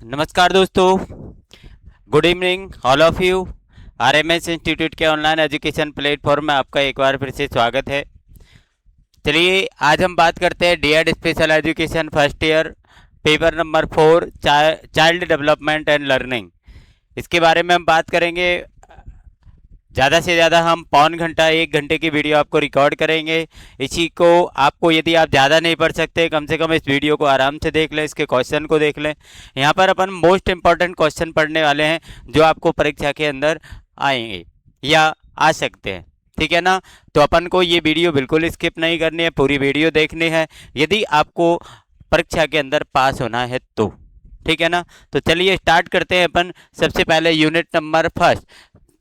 नमस्कार दोस्तों, good evening all of you. RMS institute के ऑनलाइन एजुकेशन प्लेटफॉर्म में आपका एक बार फिर से स्वागत है। चलिए आज हम बात करते हैं DEd special education first year paper number 4 child development and learning. इसके बारे में हम बात करेंगे। ज़्यादा से ज़्यादा हम पौन घंटा 1 घंटे की वीडियो आपको रिकॉर्ड करेंगे। इसी को आपको यदि आप ज़्यादा नहीं पढ़ सकते, कम से कम इस वीडियो को आराम से देख लें, इसके क्वेश्चन को देख लें। यहाँ पर अपन मोस्ट इम्पॉर्टेंट क्वेश्चन पढ़ने वाले हैं जो आपको परीक्षा के अंदर आएंगे या आ सकते हैं, ठीक है ना। तो अपन को ये वीडियो बिल्कुल स्किप नहीं करनी है, पूरी वीडियो देखनी है यदि आपको परीक्षा के अंदर पास होना है तो, ठीक है ना। तो चलिए स्टार्ट करते हैं अपन। सबसे पहले यूनिट नंबर फर्स्ट।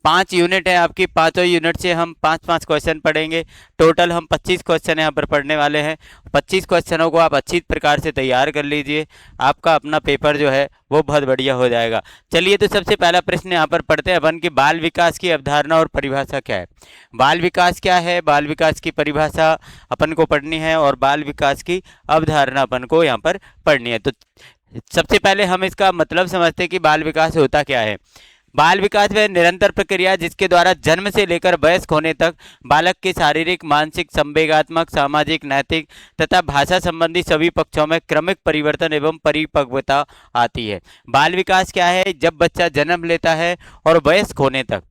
5 यूनिट है आपकी, पांचों यूनिट से हम 5-5 क्वेश्चन पढ़ेंगे। टोटल हम 25 क्वेश्चन यहाँ पर पढ़ने वाले हैं। 25 क्वेश्चनों को आप अच्छी प्रकार से तैयार कर लीजिए, आपका अपना पेपर जो है वो बहुत बढ़िया हो जाएगा। चलिए तो सबसे पहला प्रश्न यहाँ पर पढ़ते हैं अपन कि बाल विकास की अवधारणा और परिभाषा क्या है। बाल विकास क्या है, बाल विकास की परिभाषा अपन को पढ़नी है और बाल विकास की अवधारणा अपन को यहाँ पर पढ़नी है। तो सबसे पहले हम इसका मतलब समझते हैं कि बाल विकास होता क्या है। बाल विकास वह निरंतर प्रक्रिया जिसके द्वारा जन्म से लेकर वयस्क होने तक बालक के शारीरिक, मानसिक, संवेगात्मक, सामाजिक, नैतिक तथा भाषा संबंधी सभी पक्षों में क्रमिक परिवर्तन एवं परिपक्वता आती है। बाल विकास क्या है? जब बच्चा जन्म लेता है और वयस्क होने तक,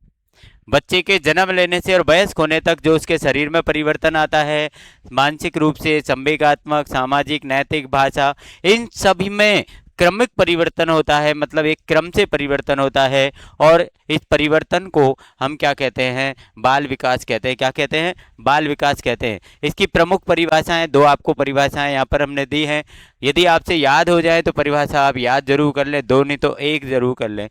बच्चे के जन्म लेने से और वयस्क होने तक जो उसके शरीर में परिवर्तन आता है, मानसिक रूप से, संवेगात्मक, सामाजिक, नैतिक, भाषा, इन सभी में क्रमिक परिवर्तन होता है, मतलब एक क्रम से परिवर्तन होता है। और इस परिवर्तन को हम क्या कहते हैं? बाल विकास कहते हैं। क्या कहते हैं? बाल विकास कहते हैं। इसकी प्रमुख परिभाषाएं, दो आपको परिभाषाएं यहाँ पर हमने दी हैं। यदि आपसे याद हो जाए तो परिभाषा आप याद जरूर कर लें, दो नहीं तो एक जरूर कर लें।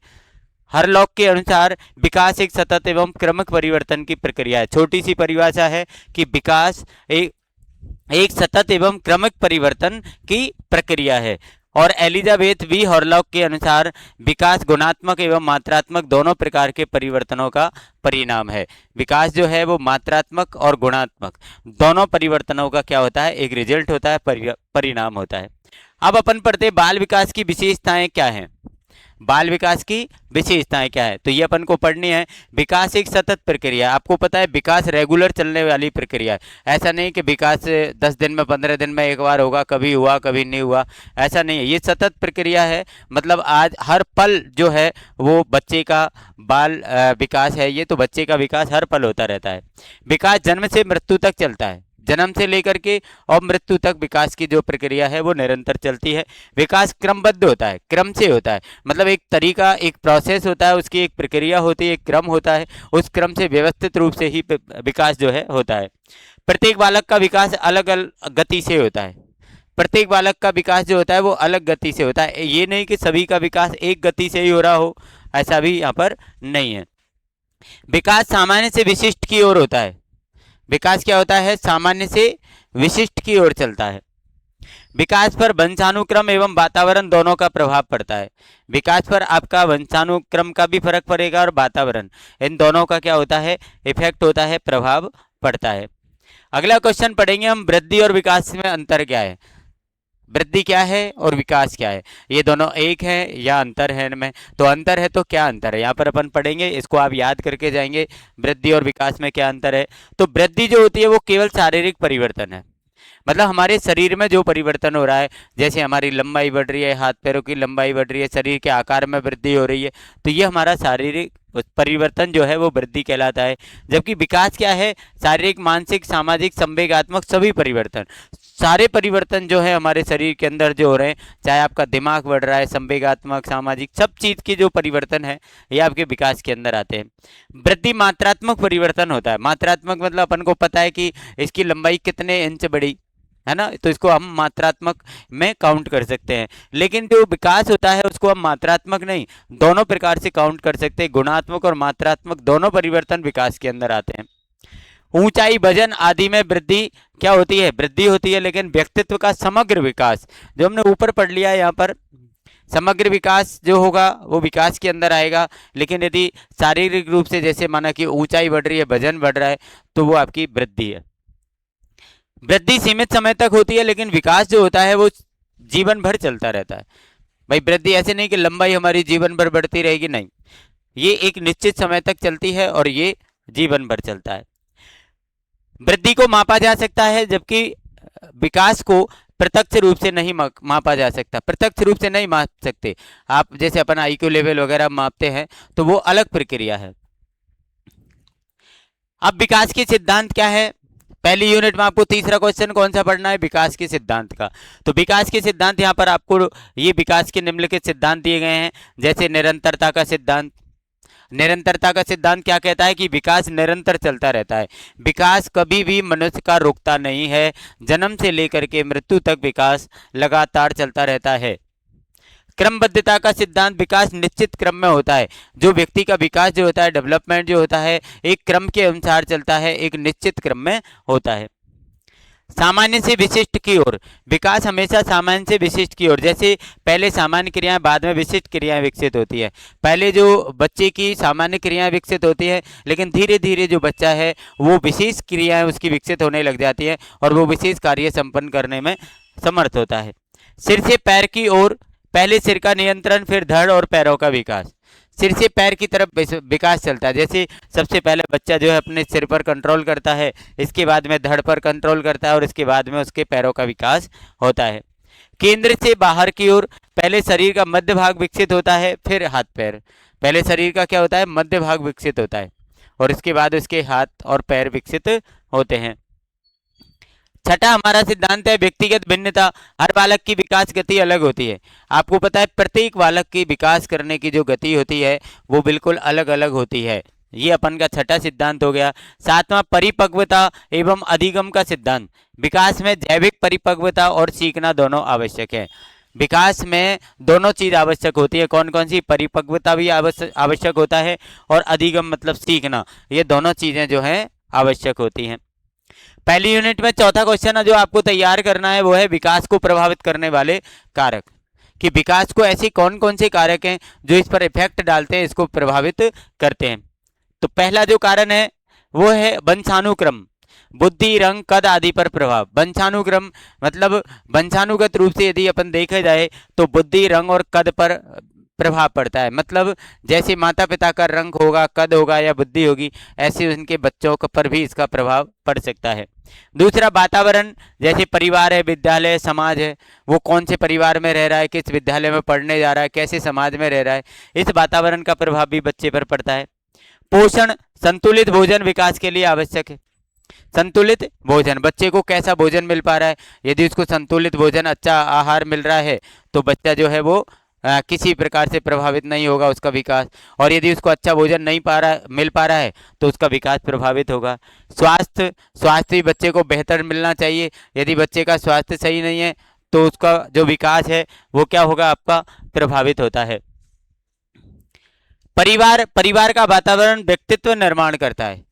हरलॉक के अनुसार विकास एक सतत एवं क्रमिक परिवर्तन की प्रक्रिया है। छोटी सी परिभाषा है कि विकास एक सतत एवं क्रमिक परिवर्तन की प्रक्रिया है। और एलिजाबेथ वी हॉरलॉक के अनुसार विकास गुणात्मक एवं मात्रात्मक दोनों प्रकार के परिवर्तनों का परिणाम है। विकास जो है वो मात्रात्मक और गुणात्मक दोनों परिवर्तनों का क्या होता है? एक रिजल्ट होता है, परिणाम होता है। अब अपन पढ़ते हैं बाल विकास की विशेषताएं क्या हैं। बाल विकास की विशेषताएं क्या है, तो ये अपन को पढ़नी है। विकास एक सतत प्रक्रिया है। आपको पता है विकास रेगुलर चलने वाली प्रक्रिया है। ऐसा नहीं कि विकास 10 दिन में, 15 दिन में एक बार होगा, कभी हुआ कभी नहीं हुआ, ऐसा नहीं है। ये सतत प्रक्रिया है, मतलब आज हर पल जो है वो बच्चे का बाल विकास है। ये तो बच्चे का विकास हर पल होता रहता है। विकास जन्म से मृत्यु तक चलता है। जन्म से लेकर के और मृत्यु तक विकास की जो प्रक्रिया है वो निरंतर चलती है। विकास क्रमबद्ध होता है, क्रम से होता है, मतलब एक तरीका, एक प्रोसेस होता है, उसकी एक प्रक्रिया होती है, एक क्रम होता है, उस क्रम से व्यवस्थित रूप से ही विकास जो है होता है। प्रत्येक बालक का विकास अलग अलग गति से होता है। प्रत्येक बालक का विकास जो होता है वो अलग गति से होता है। ये नहीं कि सभी का विकास एक गति से ही हो रहा हो, ऐसा भी यहाँ पर नहीं है। विकास सामान्य से विशिष्ट की ओर होता है। विकास क्या होता है? सामान्य से विशिष्ट की ओर चलता है। विकास पर वंशानुक्रम एवं वातावरण दोनों का प्रभाव पड़ता है। विकास पर आपका वंशानुक्रम का भी फर्क पड़ेगा और वातावरण, इन दोनों का क्या होता है? इफेक्ट होता है, प्रभाव पड़ता है। अगला क्वेश्चन पढ़ेंगे हम, वृद्धि और विकास में अंतर क्या है। वृद्धि क्या है और विकास क्या है? ये दोनों एक है या अंतर है इनमें? तो अंतर है, तो क्या अंतर है यहाँ पर अपन पढ़ेंगे, इसको आप याद करके जाएंगे। वृद्धि और विकास में क्या अंतर है? तो वृद्धि जो होती है वो केवल शारीरिक परिवर्तन है, मतलब हमारे शरीर में जो परिवर्तन हो रहा है, जैसे हमारी लंबाई बढ़ रही है, हाथ पैरों की लंबाई बढ़ रही है, शरीर के आकार में वृद्धि हो रही है, तो ये हमारा शारीरिक परिवर्तन जो है वो वृद्धि कहलाता है। जबकि विकास क्या है? शारीरिक, मानसिक, सामाजिक, संवेगात्मक सभी परिवर्तन, सारे परिवर्तन जो है हमारे शरीर के अंदर जो हो रहे हैं, चाहे आपका दिमाग बढ़ रहा है, संवेगात्मक, सामाजिक, सब चीज़ के जो परिवर्तन है ये आपके विकास के अंदर आते हैं। वृद्धि मात्रात्मक परिवर्तन होता है। मात्रात्मक मतलब अपन को पता है कि इसकी लंबाई कितने इंच बढ़ी, है ना, तो इसको हम मात्रात्मक में काउंट कर सकते हैं। लेकिन जो विकास होता है उसको हम मात्रात्मक नहीं, दोनों प्रकार से काउंट कर सकते हैं। गुणात्मक और मात्रात्मक दोनों परिवर्तन विकास के अंदर आते हैं। ऊंचाई, वजन आदि में वृद्धि क्या होती है? वृद्धि होती है। लेकिन व्यक्तित्व का समग्र विकास जो हमने ऊपर पढ़ लिया है यहाँ पर, समग्र विकास जो होगा वो विकास के अंदर आएगा। लेकिन यदि शारीरिक रूप से, जैसे माना कि ऊंचाई बढ़ रही है, वजन बढ़ रहा है, तो वो आपकी वृद्धि है। वृद्धि सीमित समय तक होती है, लेकिन विकास जो होता है वो जीवन भर चलता रहता है। भाई वृद्धि ऐसे नहीं कि लंबाई हमारी जीवन भर बढ़ती रहेगी, नहीं, ये एक निश्चित समय तक चलती है और ये जीवन भर चलता है। वृद्धि को मापा जा सकता है, जबकि विकास को प्रत्यक्ष रूप से नहीं मापा जा सकता, प्रत्यक्ष रूप से नहीं माप सकते आप। जैसे अपन आईक्यू लेवल वगैरह मापते हैं तो वो अलग प्रक्रिया है। अब विकास के सिद्धांत क्या है, पहली यूनिट में आपको तीसरा क्वेश्चन कौन सा पढ़ना है, विकास के सिद्धांत का। तो विकास के सिद्धांत यहाँ पर आपको ये विकास के निम्नलिखित सिद्धांत दिए गए हैं। जैसे निरंतरता का सिद्धांत, निरंतरता का सिद्धांत क्या कहता है कि विकास निरंतर चलता रहता है, विकास कभी भी मनुष्य का रुकता नहीं है, जन्म से लेकर के मृत्यु तक विकास लगातार चलता रहता है। क्रमबद्धता का सिद्धांत, विकास निश्चित क्रम में होता है, जो व्यक्ति का विकास जो होता है, डेवलपमेंट जो होता है, एक क्रम के अनुसार चलता है, एक निश्चित क्रम में होता है। सामान्य से विशिष्ट की ओर, विकास हमेशा सामान्य से विशिष्ट की ओर, जैसे पहले सामान्य क्रियाएं बाद में विशिष्ट क्रियाएं विकसित होती है। पहले जो बच्चे की सामान्य क्रियाएं विकसित होती है, लेकिन धीरे धीरे जो बच्चा है वो विशेष क्रियाएं उसकी विकसित होने लग जाती है और वो विशेष कार्य संपन्न करने में समर्थ होता है। सिर से पैर की ओर, पहले सिर का नियंत्रण, फिर धड़ और पैरों का विकास। सिर से पैर की तरफ विकास चलता है, जैसे सबसे पहले बच्चा जो है अपने सिर पर कंट्रोल करता है, इसके बाद में धड़ पर कंट्रोल करता है और इसके बाद में उसके पैरों का विकास होता है। केंद्र से बाहर की ओर, पहले शरीर का मध्य भाग विकसित होता है, फिर हाथ पैर। पहले शरीर का क्या होता है, मध्य भाग विकसित होता है और इसके बाद उसके हाथ और पैर विकसित होते हैं। छठा हमारा सिद्धांत है व्यक्तिगत भिन्नता, हर बालक की विकास गति अलग होती है। आपको पता है प्रत्येक बालक की विकास करने की जो गति होती है वो बिल्कुल अलग अलग होती है, ये अपन का छठा सिद्धांत हो गया। सातवां परिपक्वता एवं अधिगम का सिद्धांत, विकास में जैविक परिपक्वता और सीखना दोनों आवश्यक है। विकास में दोनों चीज आवश्यक होती है, कौन कौन सी, परिपक्वता भी आवश्यक होता है और अधिगम मतलब सीखना, ये दोनों चीजें जो है आवश्यक होती हैं। पहली यूनिट में चौथा क्वेश्चन है जो आपको तैयार करना है वो है विकास को प्रभावित करने वाले कारक, कि विकास को ऐसी कौन कौन से कारक हैं जो इस पर इफेक्ट डालते हैं, इसको प्रभावित करते हैं। तो पहला जो कारण है वो है वंशानुक्रम, बुद्धि, रंग, कद आदि पर प्रभाव। वंशानुक्रम मतलब वंशानुगत रूप से यदि अपन देखा जाए तो बुद्धि, रंग और कद पर प्रभाव पड़ता है। मतलब जैसे माता पिता का रंग होगा, कद होगा या बुद्धि होगी, ऐसे उनके बच्चों पर भी इसका प्रभाव पड़ सकता है। दूसरा वातावरण, जैसे परिवार है, विद्यालय, समाज है, वो कौन से परिवार में रह रहा है, किस विद्यालय में पढ़ने जा रहा है, कैसे समाज में रह रहा है, इस वातावरण का प्रभाव भी बच्चे पर पड़ता है। पोषण, संतुलित भोजन विकास के लिए आवश्यक है। संतुलित भोजन, बच्चे को कैसा भोजन मिल पा रहा है, यदि उसको संतुलित भोजन, अच्छा आहार मिल रहा है तो बच्चा जो है वो किसी प्रकार से प्रभावित नहीं होगा उसका विकास, और यदि उसको अच्छा भोजन नहीं मिल पा रहा है तो उसका विकास प्रभावित होगा। स्वास्थ्य, स्वास्थ्य भी बच्चे को बेहतर मिलना चाहिए, यदि बच्चे का स्वास्थ्य सही नहीं है तो उसका जो विकास है वो क्या होगा, आपका प्रभावित होता है। परिवार, परिवार का वातावरण व्यक्तित्व निर्माण करता है।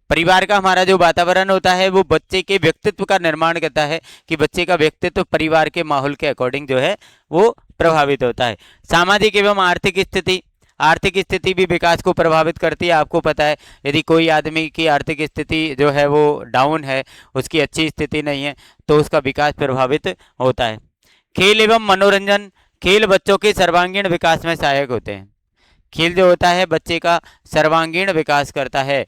परिवार का हमारा जो वातावरण होता है वो बच्चे के व्यक्तित्व का निर्माण करता है, कि बच्चे का व्यक्तित्व परिवार के माहौल के अकॉर्डिंग जो है वो प्रभावित होता है। सामाजिक एवं आर्थिक स्थिति, आर्थिक स्थिति भी विकास को प्रभावित करती है। आपको पता है यदि कोई आदमी की आर्थिक स्थिति जो है वो डाउन है, उसकी अच्छी स्थिति नहीं है, तो उसका विकास प्रभावित होता है। खेल एवं मनोरंजन, खेल बच्चों के सर्वांगीण विकास में सहायक होते हैं। खेल जो होता है बच्चे का सर्वांगीण विकास करता है,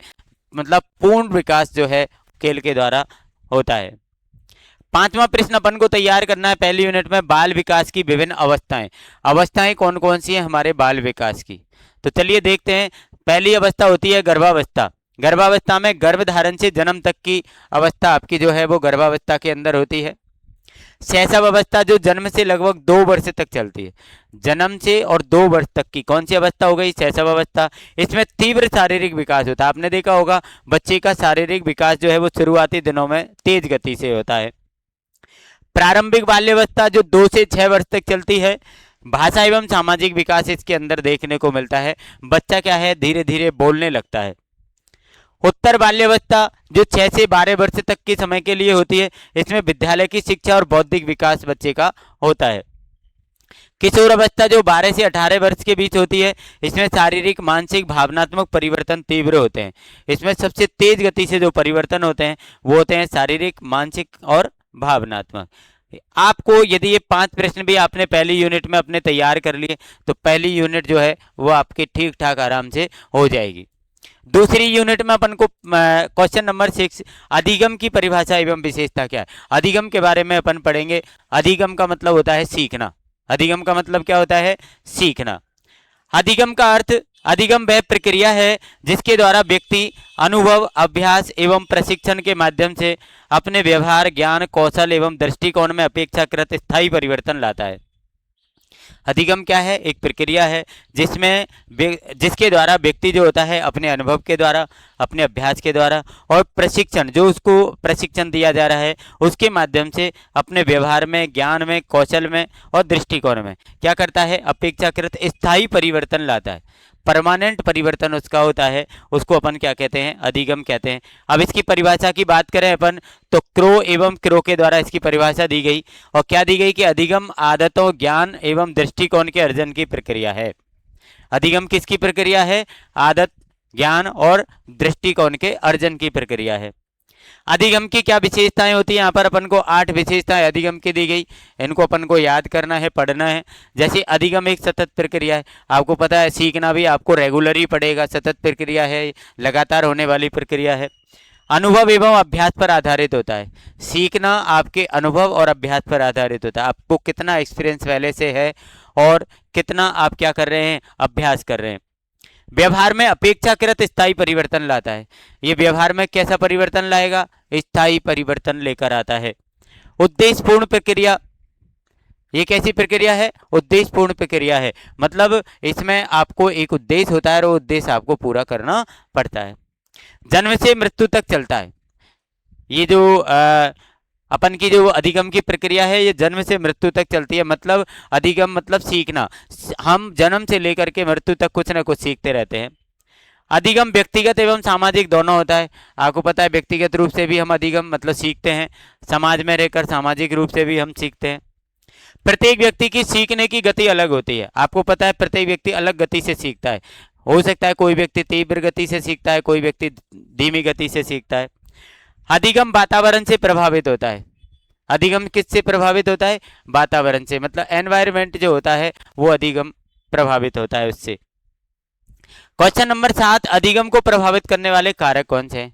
मतलब पूर्ण विकास जो है खेल के द्वारा होता है। पांचवा प्रश्न अपन को तैयार करना है पहली यूनिट में, बाल विकास की विभिन्न अवस्थाएं। अवस्थाएं कौन कौन सी हैं हमारे बाल विकास की, तो चलिए देखते हैं। पहली अवस्था होती है गर्भावस्था। गर्भावस्था में गर्भ धारण से जन्म तक की अवस्था आपकी जो है वो गर्भावस्था के अंदर होती है। शैशव अवस्था जो जन्म से लगभग 2 वर्ष तक चलती है, जन्म से और 2 वर्ष तक की कौन सी अवस्था हो गई, शैशव अवस्था। इसमें तीव्र शारीरिक विकास होता है, आपने देखा होगा बच्चे का शारीरिक विकास जो है वो शुरुआती दिनों में तेज गति से होता है। प्रारंभिक बाल्यावस्था जो 2 से 6 वर्ष तक चलती है। भाषा एवं सामाजिक विकास इसके अंदर देखने को मिलता है, बच्चा क्या है धीरे धीरे बोलने लगता है। उत्तर बाल्यावस्था जो 6 से 12 वर्ष तक के समय के लिए होती है, इसमें विद्यालय की शिक्षा और बौद्धिक विकास बच्चे का होता है। किशोर अवस्था जो 12 से 18 वर्ष के बीच होती है, इसमें शारीरिक, मानसिक, भावनात्मक परिवर्तन तीव्र होते हैं। इसमें सबसे तेज गति से जो परिवर्तन होते हैं वो होते हैं शारीरिक, मानसिक और भावनात्मक। आपको यदि ये 5 प्रश्न भी आपने पहली यूनिट में अपने तैयार कर लिए तो पहली यूनिट जो है वो आपकी ठीक ठाक आराम से हो जाएगी। दूसरी यूनिट में अपन को क्वेश्चन नंबर 6 अधिगम की परिभाषा एवं विशेषता क्या है, अधिगम के बारे में अपन पढ़ेंगे। अधिगम का मतलब होता है सीखना। अधिगम का मतलब क्या होता है? सीखना। अधिगम का अर्थ, अधिगम वह प्रक्रिया है जिसके द्वारा व्यक्ति अनुभव, अभ्यास एवं प्रशिक्षण के माध्यम से अपने व्यवहार, ज्ञान, कौशल एवं दृष्टिकोण में अपेक्षाकृत स्थायी परिवर्तन लाता है। अधिगम क्या है? एक प्रक्रिया है जिसमें जिसके द्वारा व्यक्ति जो होता है अपने अनुभव के द्वारा, अपने अभ्यास के द्वारा और प्रशिक्षण, जो उसको प्रशिक्षण दिया जा रहा है उसके माध्यम से अपने व्यवहार में, ज्ञान में, कौशल में और दृष्टिकोण में क्या करता है? अपेक्षाकृत स्थायी परिवर्तन लाता है। परमानेंट परिवर्तन उसका होता है, उसको अपन क्या कहते हैं? अधिगम कहते हैं। अब इसकी परिभाषा की बात करें अपन तो क्रो एवं क्रो के द्वारा इसकी परिभाषा दी गई। और क्या दी गई कि अधिगम आदतों, ज्ञान एवं दृष्टिकोण के अर्जन की प्रक्रिया है। अधिगम किसकी प्रक्रिया है? आदत, ज्ञान और दृष्टिकोण के अर्जन की प्रक्रिया है। अधिगम की क्या विशेषताएं होती है? यहाँ पर अपन को 8 विशेषताएं अधिगम की दी गई, इनको अपन को याद करना है, पढ़ना है। जैसे अधिगम एक सतत प्रक्रिया है, आपको पता है सीखना भी आपको रेगुलर ही पड़ेगा, सतत प्रक्रिया है, लगातार होने वाली प्रक्रिया है। अनुभव एवं अभ्यास पर आधारित होता है, सीखना आपके अनुभव और अभ्यास पर आधारित होता है। आपको कितना एक्सपीरियंस पहले से है और कितना आप क्या कर रहे हैं? अभ्यास कर रहे हैं। व्यवहार में अपेक्षाकृत स्थायी परिवर्तन लाता है, ये व्यवहार में कैसा परिवर्तन लाएगा? स्थायी परिवर्तन लेकर आता है। उद्देश्यपूर्ण प्रक्रिया, ये कैसी प्रक्रिया है? उद्देश्यपूर्ण प्रक्रिया है, मतलब इसमें आपको एक उद्देश्य होता है और वो उद्देश्य आपको पूरा करना पड़ता है। जन्म से मृत्यु तक चलता है, ये जो अपन की जो अधिगम की प्रक्रिया है ये जन्म से मृत्यु तक चलती है। मतलब अधिगम मतलब सीखना, हम जन्म से लेकर के मृत्यु तक कुछ ना कुछ सीखते रहते हैं। अधिगम व्यक्तिगत एवं सामाजिक दोनों होता है। आपको पता है व्यक्तिगत रूप से भी हम अधिगम मतलब सीखते हैं, समाज में रहकर सामाजिक रूप से भी हम सीखते हैं। प्रत्येक व्यक्ति की सीखने की गति अलग होती है, आपको पता है प्रत्येक व्यक्ति अलग गति से सीखता है। हो सकता है कोई व्यक्ति तीव्र गति से सीखता है, कोई व्यक्ति धीमी गति से सीखता है। अधिगम वातावरण से प्रभावित होता है। अधिगम किससे प्रभावित होता है? वातावरण से, मतलब एनवायरनमेंट जो होता है वो अधिगम प्रभावित होता है उससे। क्वेश्चन नंबर 7, अधिगम को प्रभावित करने वाले कारक कौन से हैं?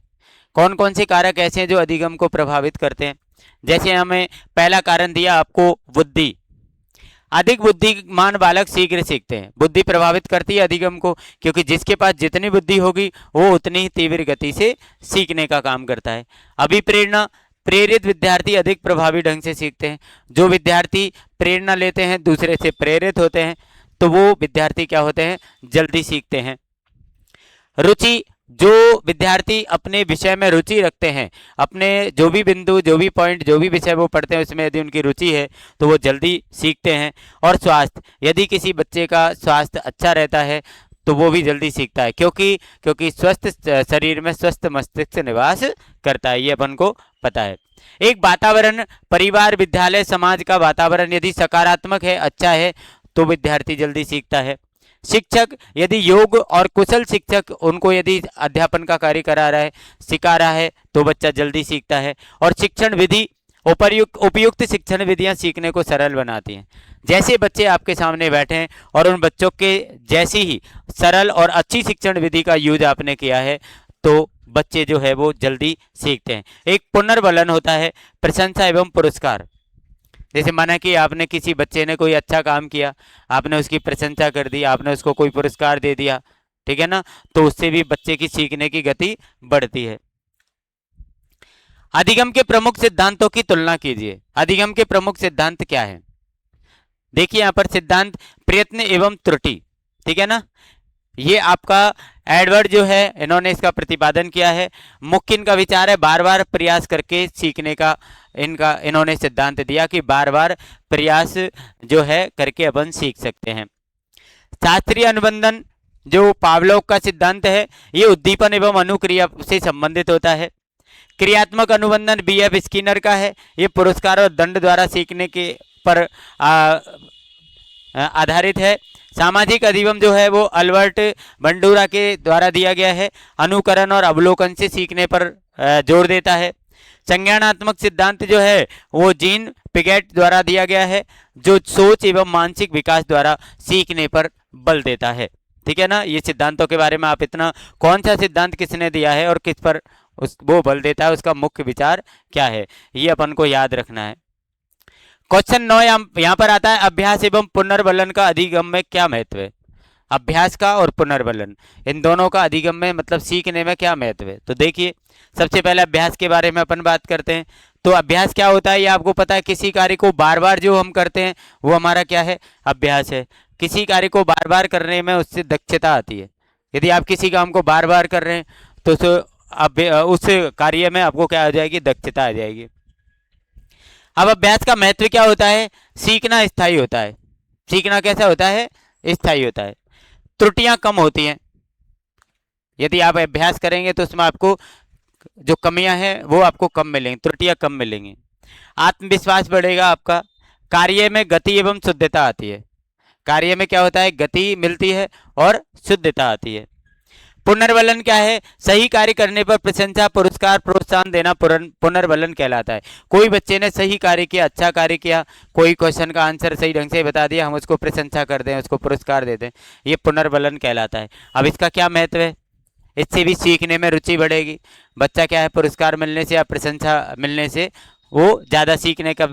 कौन कौन से कारक ऐसे हैं जो अधिगम को प्रभावित करते हैं? जैसे हमें पहला कारण दिया आपको बुद्धि, अधिक बुद्धिमान बालक शीघ्र सीखते हैं। बुद्धि प्रभावित करती है अधिगम को, क्योंकि जिसके पास जितनी बुद्धि होगी वो उतनी ही तीव्र गति से सीखने का काम करता है। अभिप्रेरणा, प्रेरित विद्यार्थी अधिक प्रभावी ढंग से सीखते हैं। जो विद्यार्थी प्रेरणा लेते हैं, दूसरे से प्रेरित होते हैं, तो वो विद्यार्थी क्या होते हैं? जल्दी सीखते हैं। रुचि, जो विद्यार्थी अपने विषय में रुचि रखते हैं, अपने जो भी बिंदु, जो भी पॉइंट, जो भी विषय वो पढ़ते हैं उसमें यदि उनकी रुचि है तो वो जल्दी सीखते हैं। और स्वास्थ्य, यदि किसी बच्चे का स्वास्थ्य अच्छा रहता है तो वो भी जल्दी सीखता है, क्योंकि स्वस्थ शरीर में स्वस्थ मस्तिष्क निवास करता है, ये अपन को पता है। एक वातावरण, परिवार, विद्यालय, समाज का वातावरण यदि सकारात्मक है, अच्छा है, तो विद्यार्थी जल्दी सीखता है। शिक्षक, यदि योग्य और कुशल शिक्षक उनको यदि अध्यापन का कार्य करा रहा है, सिखा रहा है, तो बच्चा जल्दी सीखता है। और शिक्षण विधि, उपयुक्त शिक्षण विधियां सीखने को सरल बनाती हैं। जैसे बच्चे आपके सामने बैठे हैं और उन बच्चों के जैसी ही सरल और अच्छी शिक्षण विधि का यूज आपने किया है तो बच्चे जो है वो जल्दी सीखते हैं। एक पुनर्बलन होता है, प्रशंसा एवं पुरस्कार। जैसे माना कि आपने किसी बच्चे ने कोई अच्छा काम किया, आपने उसकी प्रशंसा कर दी, आपने उसको कोई पुरस्कार दे दिया, ठीक है ना, तो उससे भी बच्चे की सीखने की गति बढ़ती है। अधिगम के प्रमुख सिद्धांतों की तुलना कीजिए। अधिगम के प्रमुख सिद्धांत क्या है? देखिए यहाँ पर सिद्धांत प्रयत्न एवं त्रुटि, ठीक है ना, ये आपका एडवर्ड जो है इन्होंने इसका प्रतिपादन किया है। मुख्य इनका विचार है बार बार प्रयास करके सीखने का, इन्होंने सिद्धांत दिया कि बार बार प्रयास जो है करके अपन सीख सकते हैं। शास्त्रीय अनुबंधन, जो पावलोव का सिद्धांत है, ये उद्दीपन एवं अनुक्रिया से संबंधित होता है। क्रियात्मक अनुबंधन B.F. स्किनर का है, ये पुरस्कार और दंड द्वारा सीखने के पर आधारित है। सामाजिक अधिगम जो है वो अल्बर्ट बंडूरा के द्वारा दिया गया है, अनुकरण और अवलोकन से सीखने पर जोर देता है। संज्ञानात्मक सिद्धांत जो है वो जीन पिगेट द्वारा दिया गया है, जो सोच एवं मानसिक विकास द्वारा सीखने पर बल देता है। ठीक है ना, ये सिद्धांतों के बारे में आप इतना, कौन सा सिद्धांत किसने दिया है और किस पर वो बल देता है, उसका मुख्य विचार क्या है, ये अपन को याद रखना है। क्वेश्चन 9 यहाँ पर आता है, अभ्यास एवं पुनर्बलन का अधिगम में क्या महत्व है। अभ्यास का और पुनर्बलन, इन दोनों का अधिगम में मतलब सीखने में क्या महत्व है। तो देखिए, सबसे पहले अभ्यास के बारे में अपन बात करते हैं। तो अभ्यास क्या होता है, ये आपको पता है, किसी कार्य को बार बार जो हम करते हैं वो हमारा क्या है, अभ्यास है। किसी कार्य को बार बार करने में उससे दक्षता आती है। यदि आप किसी काम को बार बार कर रहे हैं तो उस कार्य में आपको क्या आ जाएगी, दक्षता आ जाएगी। अब अभ्यास का महत्व क्या होता है, सीखना स्थायी होता है। सीखना कैसा होता है, स्थायी होता है। त्रुटियां कम होती हैं। यदि आप अभ्यास करेंगे तो उसमें आपको जो कमियां हैं वो आपको कम मिलेंगी, त्रुटियां कम मिलेंगी। आत्मविश्वास बढ़ेगा आपका। कार्य में गति एवं शुद्धता आती है। कार्य में क्या होता है, गति मिलती है और शुद्धता आती है। पुनर्बलन क्या है, सही कार्य करने पर प्रशंसा, पुरस्कार, प्रोत्साहन देना पुनर्बलन कहलाता है। कोई बच्चे ने सही कार्य किया, अच्छा कार्य किया, कोई क्वेश्चन का आंसर सही ढंग से बता दिया, हम उसको प्रशंसा कर दें, उसको पुरस्कार दे दें, ये पुनर्बलन कहलाता है। अब इसका क्या महत्व है, इससे भी सीखने में रुचि बढ़ेगी। बच्चा क्या है, पुरस्कार मिलने से या प्रशंसा मिलने से वो ज़्यादा सीखने का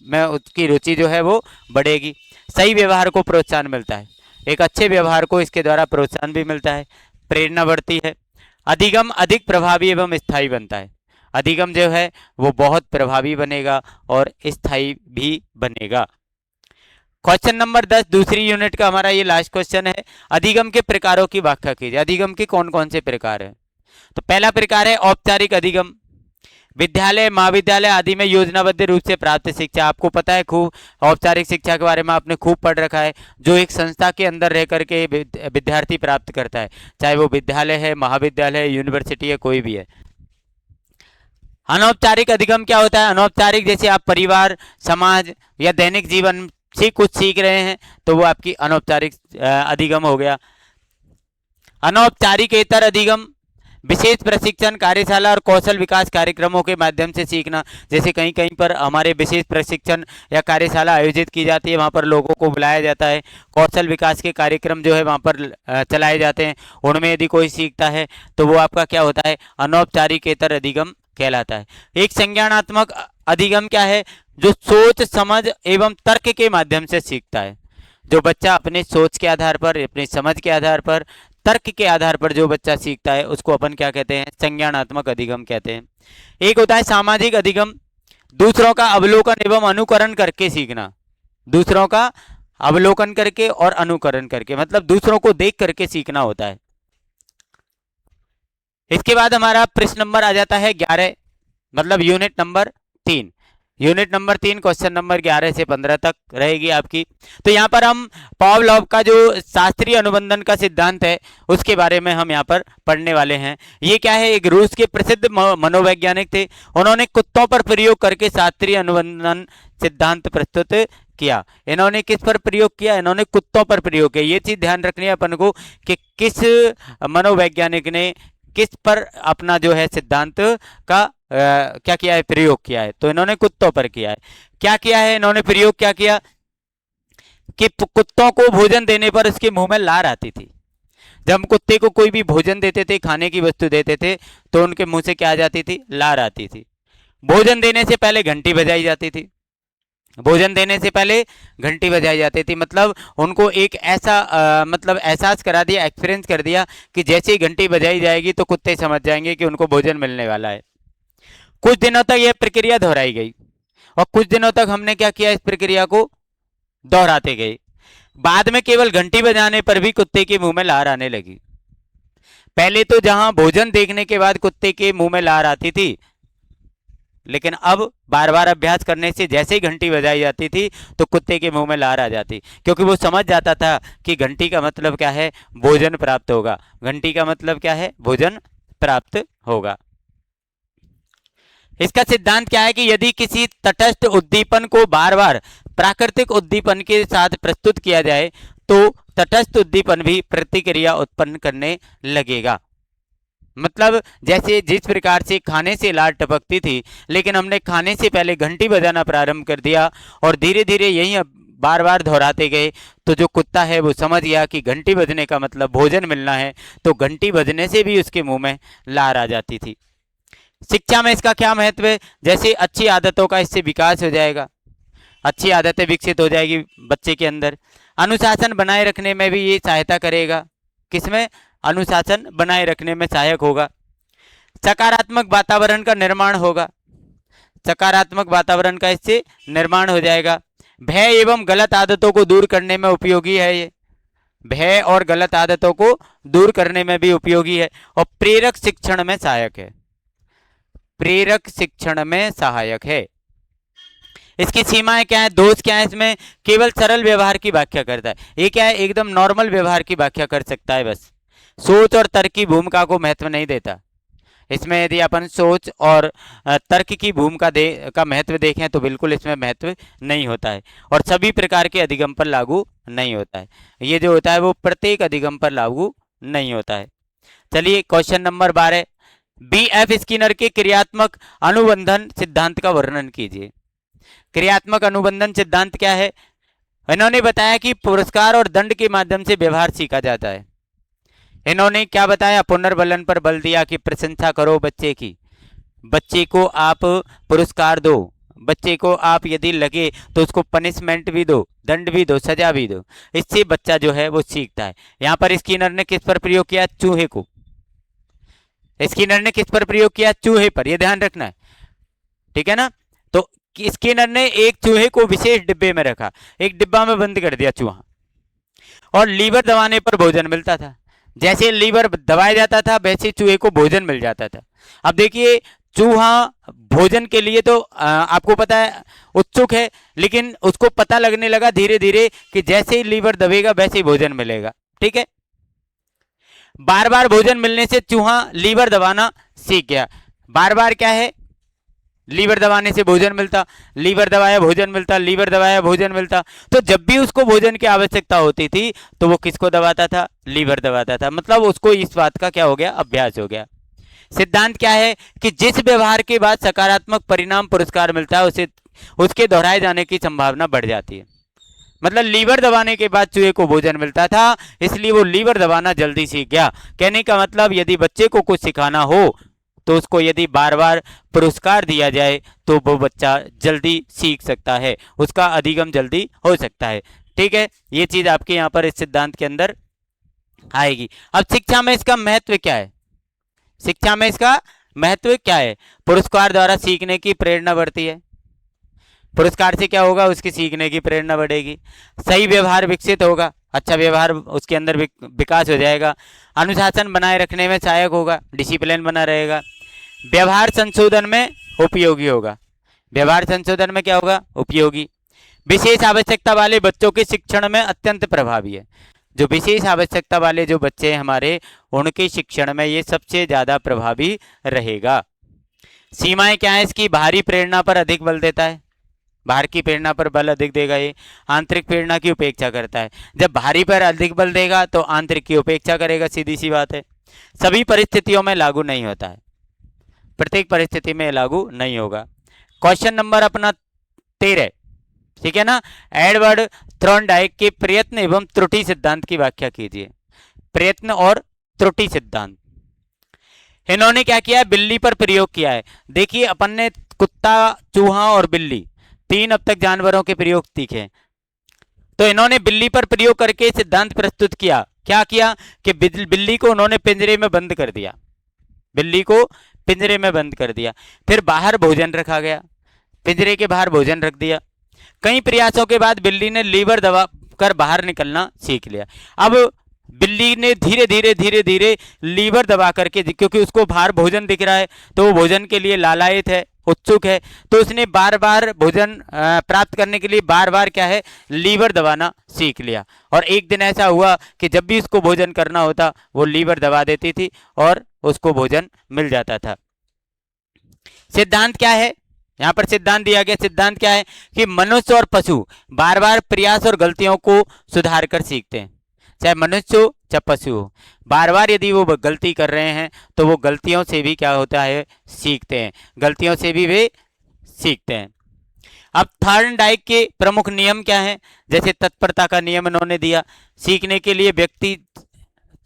में उसकी रुचि जो है वो बढ़ेगी। सही व्यवहार को प्रोत्साहन मिलता है। एक अच्छे व्यवहार को इसके द्वारा प्रोत्साहन भी मिलता है, प्रेरणा बढ़ती है। अधिगम अधिक प्रभावी एवं स्थायी बनता है। अधिगम जो है वो बहुत प्रभावी बनेगा और स्थायी भी बनेगा। क्वेश्चन नंबर 10 दूसरी यूनिट का हमारा ये लास्ट क्वेश्चन है, अधिगम के प्रकारों की व्याख्या कीजिए। अधिगम के कौन कौन से प्रकार हैं। तो पहला प्रकार है औपचारिक अधिगम। विद्यालय, महाविद्यालय आदि में योजनाबद्ध रूप से प्राप्त शिक्षा। आपको पता है खूब, औपचारिक शिक्षा के बारे में आपने खूब पढ़ रखा है, जो एक संस्था के अंदर रह करके विद्यार्थी प्राप्त करता है, चाहे वो विद्यालय है, महाविद्यालय है, यूनिवर्सिटी है, कोई भी है। अनौपचारिक अधिगम क्या होता है, अनौपचारिक जैसे आप परिवार, समाज या दैनिक जीवन से कुछ सीख रहे हैं तो वो आपकी अनौपचारिक अधिगम हो गया। अनौपचारिकेतर अधिगम, विशेष प्रशिक्षण, कार्यशाला और कौशल विकास कार्यक्रमों के माध्यम से सीखना। जैसे कहीं कहीं पर हमारे विशेष प्रशिक्षण या कार्यशाला आयोजित की जाती है, वहाँ पर लोगों को बुलाया जाता है, कौशल विकास के कार्यक्रम जो है वहाँ पर चलाए जाते हैं, उनमें यदि कोई सीखता है तो वो आपका क्या होता है, अनौपचारिकेतर अधिगम कहलाता है। एक संज्ञानात्मक अधिगम क्या है, जो सोच, समझ एवं तर्क के माध्यम से सीखता है। जो बच्चा अपने सोच के आधार पर, अपनी समझ के आधार पर, तर्क के आधार पर जो बच्चा सीखता है उसको अपन क्या कहते हैं, संज्ञानात्मक अधिगम कहते हैं। एक होता है सामाजिक अधिगम, दूसरों का अवलोकन एवं अनुकरण करके सीखना। दूसरों का अवलोकन करके और अनुकरण करके, मतलब दूसरों को देख करके सीखना होता है। इसके बाद हमारा प्रश्न नंबर आ जाता है 11, मतलब unit number 3। Unit number 3 question number 11 से 15 तक रहेगी आपकी। तो यहाँ पर हम पावलोव का जो शास्त्रीय अनुबंधन का सिद्धांत है उसके बारे में हम यहाँ पर पढ़ने वाले हैं। ये क्या है, एक रूस के प्रसिद्ध मनोवैज्ञानिक थे, उन्होंने कुत्तों पर प्रयोग करके शास्त्रीय अनुबंधन सिद्धांत प्रस्तुत किया। इन्होंने किस पर प्रयोग किया, इन्होंने कुत्तों पर प्रयोग किया। ये चीज ध्यान रखनी है अपन को कि किस मनोवैज्ञानिक ने किस पर अपना जो है सिद्धांत का क्या किया है, प्रयोग किया है। तो इन्होंने कुत्तों पर किया है। क्या किया है इन्होंने, प्रयोग क्या किया कि कुत्तों को भोजन देने पर उसके मुंह में लार आती थी। जब हम कुत्ते को कोई भी भोजन देते थे, खाने की वस्तु देते थे, तो उनके मुंह से क्या आ जाती थी, लार आती थी। भोजन देने से पहले घंटी बजाई जाती थी। भोजन देने से पहले घंटी बजाई जाती थी, मतलब उनको एक ऐसा मतलब एहसास करा दिया, एक्सपीरियंस कर दिया कि जैसे ही घंटी बजाई जाएगी तो कुत्ते समझ जाएंगे कि उनको भोजन मिलने वाला है। कुछ दिनों तक यह प्रक्रिया दोहराई गई और कुछ दिनों तक हमने क्या किया, इस प्रक्रिया को दोहराते गए। बाद में केवल घंटी बजाने पर भी कुत्ते के मुंह में लार आने लगी। पहले तो जहां भोजन देखने के बाद कुत्ते के मुंह में लार आती थी, लेकिन अब बार बार अभ्यास करने से जैसे ही घंटी बजाई जाती थी तो कुत्ते के मुंह में लार आ जाती, क्योंकि वो समझ जाता था कि घंटी का मतलब क्या है, भोजन प्राप्त होगा। घंटी का मतलब क्या है, भोजन प्राप्त होगा। इसका सिद्धांत क्या है कि यदि किसी तटस्थ उद्दीपन को बार बार प्राकृतिक उद्दीपन के साथ प्रस्तुत किया जाए तो तटस्थ उद्दीपन भी प्रतिक्रिया उत्पन्न करने लगेगा। मतलब जैसे जिस प्रकार से खाने से लार टपकती थी, लेकिन हमने खाने से पहले घंटी बजाना प्रारंभ कर दिया और धीरे धीरे यही बार बार दोहराते गए, तो जो कुत्ता है वो समझ गया कि घंटी बजने का मतलब भोजन मिलना है, तो घंटी बजने से भी उसके मुंह में लार आ जाती थी। शिक्षा में इसका क्या महत्व है? जैसे अच्छी आदतों का इससे विकास हो जाएगा, अच्छी आदतें विकसित हो जाएगी बच्चे के अंदर। अनुशासन बनाए रखने में भी ये सहायता करेगा। किसमें? अनुशासन बनाए रखने में सहायक होगा। सकारात्मक वातावरण का निर्माण होगा, सकारात्मक वातावरण का इससे निर्माण हो जाएगा। भय एवं गलत आदतों को दूर करने में उपयोगी है ये, भय और गलत आदतों को दूर करने में भी उपयोगी है। और प्रेरक शिक्षण में सहायक है, प्रेरक शिक्षण में सहायक है। इसकी सीमाएं क्या है, दोष क्या है इसमें? केवल सरल व्यवहार की व्याख्या करता है। ये क्या है? एकदम नॉर्मल व्यवहार की व्याख्या कर सकता है बस, सोच और तर्क की भूमिका को महत्व नहीं देता। इसमें यदि अपन सोच और तर्क की भूमिका का महत्व देखें तो बिल्कुल इसमें महत्व नहीं होता है, और सभी प्रकार के अधिगम पर लागू नहीं होता है। ये जो होता है वो प्रत्येक अधिगम पर लागू नहीं होता है। चलिए question number 12, B F Skinner के क्रियात्मक अनुबंधन सिद्धांत का वर्णन कीजिए। क्रियात्मक अनुबंधन सिद्धांत क्या है? इन्होंने बताया कि पुरस्कार और दंड के माध्यम से व्यवहार सीखा जाता है। इन्होंने क्या बताया? पुनर्बलन पर बल दिया कि प्रशंसा करो बच्चे की, बच्चे को आप पुरस्कार दो, बच्चे को आप यदि लगे तो उसको पनिशमेंट भी दो, दंड भी दो, सजा भी दो, इससे बच्चा जो है वो सीखता है। यहाँ पर स्किनर ने किस पर प्रयोग किया? चूहे को। स्किनर ने किस पर प्रयोग किया? चूहे पर, यह ध्यान रखना है, ठीक है ना। तो स्किनर ने एक चूहे को विशेष डिब्बे में रखा, एक डिब्बा में बंद कर दिया चूहा, और लीवर दबाने पर भोजन मिलता था। जैसे लीवर दबाया जाता था वैसे चूहे को भोजन मिल जाता था। अब देखिए चूहा भोजन के लिए तो आपको पता है उत्सुक है, लेकिन उसको पता लगने लगा धीरे धीरे कि जैसे ही लीवर दबेगा वैसे ही भोजन मिलेगा, ठीक है। बार बार भोजन मिलने से चूहा लीवर दबाना सीख गया। बार बार क्या है? लीवर दबाने से भोजन मिलता, लीवर दबाया भोजन मिलता, लीवर दबाया भोजन मिलता। तो जब भी उसको भोजन की आवश्यकता होती थी तो वो किसको दबाता था? लीवर दबाता था। मतलब उसको इस बात का क्या हो गया? अभ्यास हो गया। सिद्धांत क्या है कि जिस व्यवहार के बाद सकारात्मक परिणाम पुरस्कार मिलता है उसे उसके दोहराए जाने की संभावना बढ़ जाती है। मतलब लीवर दबाने के बाद चूहे को भोजन मिलता था, इसलिए वो लीवर दबाना जल्दी सीख गया। कहने का मतलब यदि बच्चे को कुछ सिखाना हो तो उसको यदि बार बार पुरस्कार दिया जाए तो वो बच्चा जल्दी सीख सकता है, उसका अधिगम जल्दी हो सकता है, ठीक है। ये चीज आपके यहाँ पर इस सिद्धांत के अंदर आएगी। अब शिक्षा में इसका महत्व क्या है? शिक्षा में इसका महत्व क्या है? पुरस्कार द्वारा सीखने की प्रेरणा बढ़ती है। पुरस्कार से क्या होगा? उसकी सीखने की प्रेरणा बढ़ेगी। सही व्यवहार विकसित होगा, अच्छा व्यवहार उसके अंदर विकास हो जाएगा। अनुशासन बनाए रखने में सहायक होगा, डिसिप्लिन बना रहेगा। व्यवहार संशोधन में उपयोगी होगा। व्यवहार संशोधन में क्या होगा? उपयोगी। विशेष आवश्यकता वाले बच्चों के शिक्षण में अत्यंत प्रभावी है। जो विशेष आवश्यकता वाले जो बच्चे हैं हमारे, उनके शिक्षण में ये सबसे ज्यादा प्रभावी रहेगा। सीमाएं क्या है इसकी? बाहरी प्रेरणा पर अधिक बल देता है, बाहर की प्रेरणा पर बल अधिक देगा। ये आंतरिक प्रेरणा की उपेक्षा करता है। जब बाहरी पर अधिक बल देगा तो आंतरिक की उपेक्षा करेगा, सीधी सी बात है। सभी परिस्थितियों में लागू नहीं होता है, प्रत्येक परिस्थिति में लागू नहीं होगा। क्वेश्चन नंबर अपना 13, ठीक है ना। एडवर्ड थॉर्नडाइक के प्रयत्न एवं त्रुटि सिद्धांत की व्याख्या कीजिए। प्रयत्न और त्रुटि सिद्धांत इन्होंने क्या किया है? बिल्ली पर प्रयोग किया है। देखिए अपन ने कुत्ता, चूहा और बिल्ली, तीन अब तक जानवरों के प्रयोग सीखे, तो इन्होंने बिल्ली पर प्रयोग करके सिद्धांत प्रस्तुत किया। क्या किया कि बिल्ली को उन्होंने पिंजरे में बंद कर दिया, बिल्ली को पिंजरे में बंद कर दिया। फिर बाहर भोजन रखा गया, पिंजरे के बाहर भोजन रख दिया। कई प्रयासों के बाद बिल्ली ने लीवर दबा कर बाहर निकलना सीख लिया। अब बिल्ली ने धीरे धीरे धीरे धीरे लीवर दबा करके, क्योंकि उसको बाहर भोजन दिख रहा है तो वो भोजन के लिए लालायित है, उत्सुक है, तो उसने बार बार भोजन प्राप्त करने के लिए बार बार क्या है? लीवर दबाना सीख लिया। और एक दिन ऐसा हुआ कि जब भी उसको भोजन करना होता वो लीवर दबा देती थी और उसको भोजन मिल जाता था। सिद्धांत क्या है? यहाँ पर सिद्धांत दिया गया। सिद्धांत क्या है कि मनुष्य और पशु बार बार प्रयास और गलतियों को सुधार कर सीखते हैं। चाहे मनुष्य हो चाहे पशु हो, बार बार यदि वो गलती कर रहे हैं तो वो गलतियों से भी क्या होता है, सीखते हैं, गलतियों से भी वे सीखते हैं। अब थॉर्नडाइक के प्रमुख नियम क्या हैं? जैसे तत्परता का नियम इन्होंने दिया, सीखने के लिए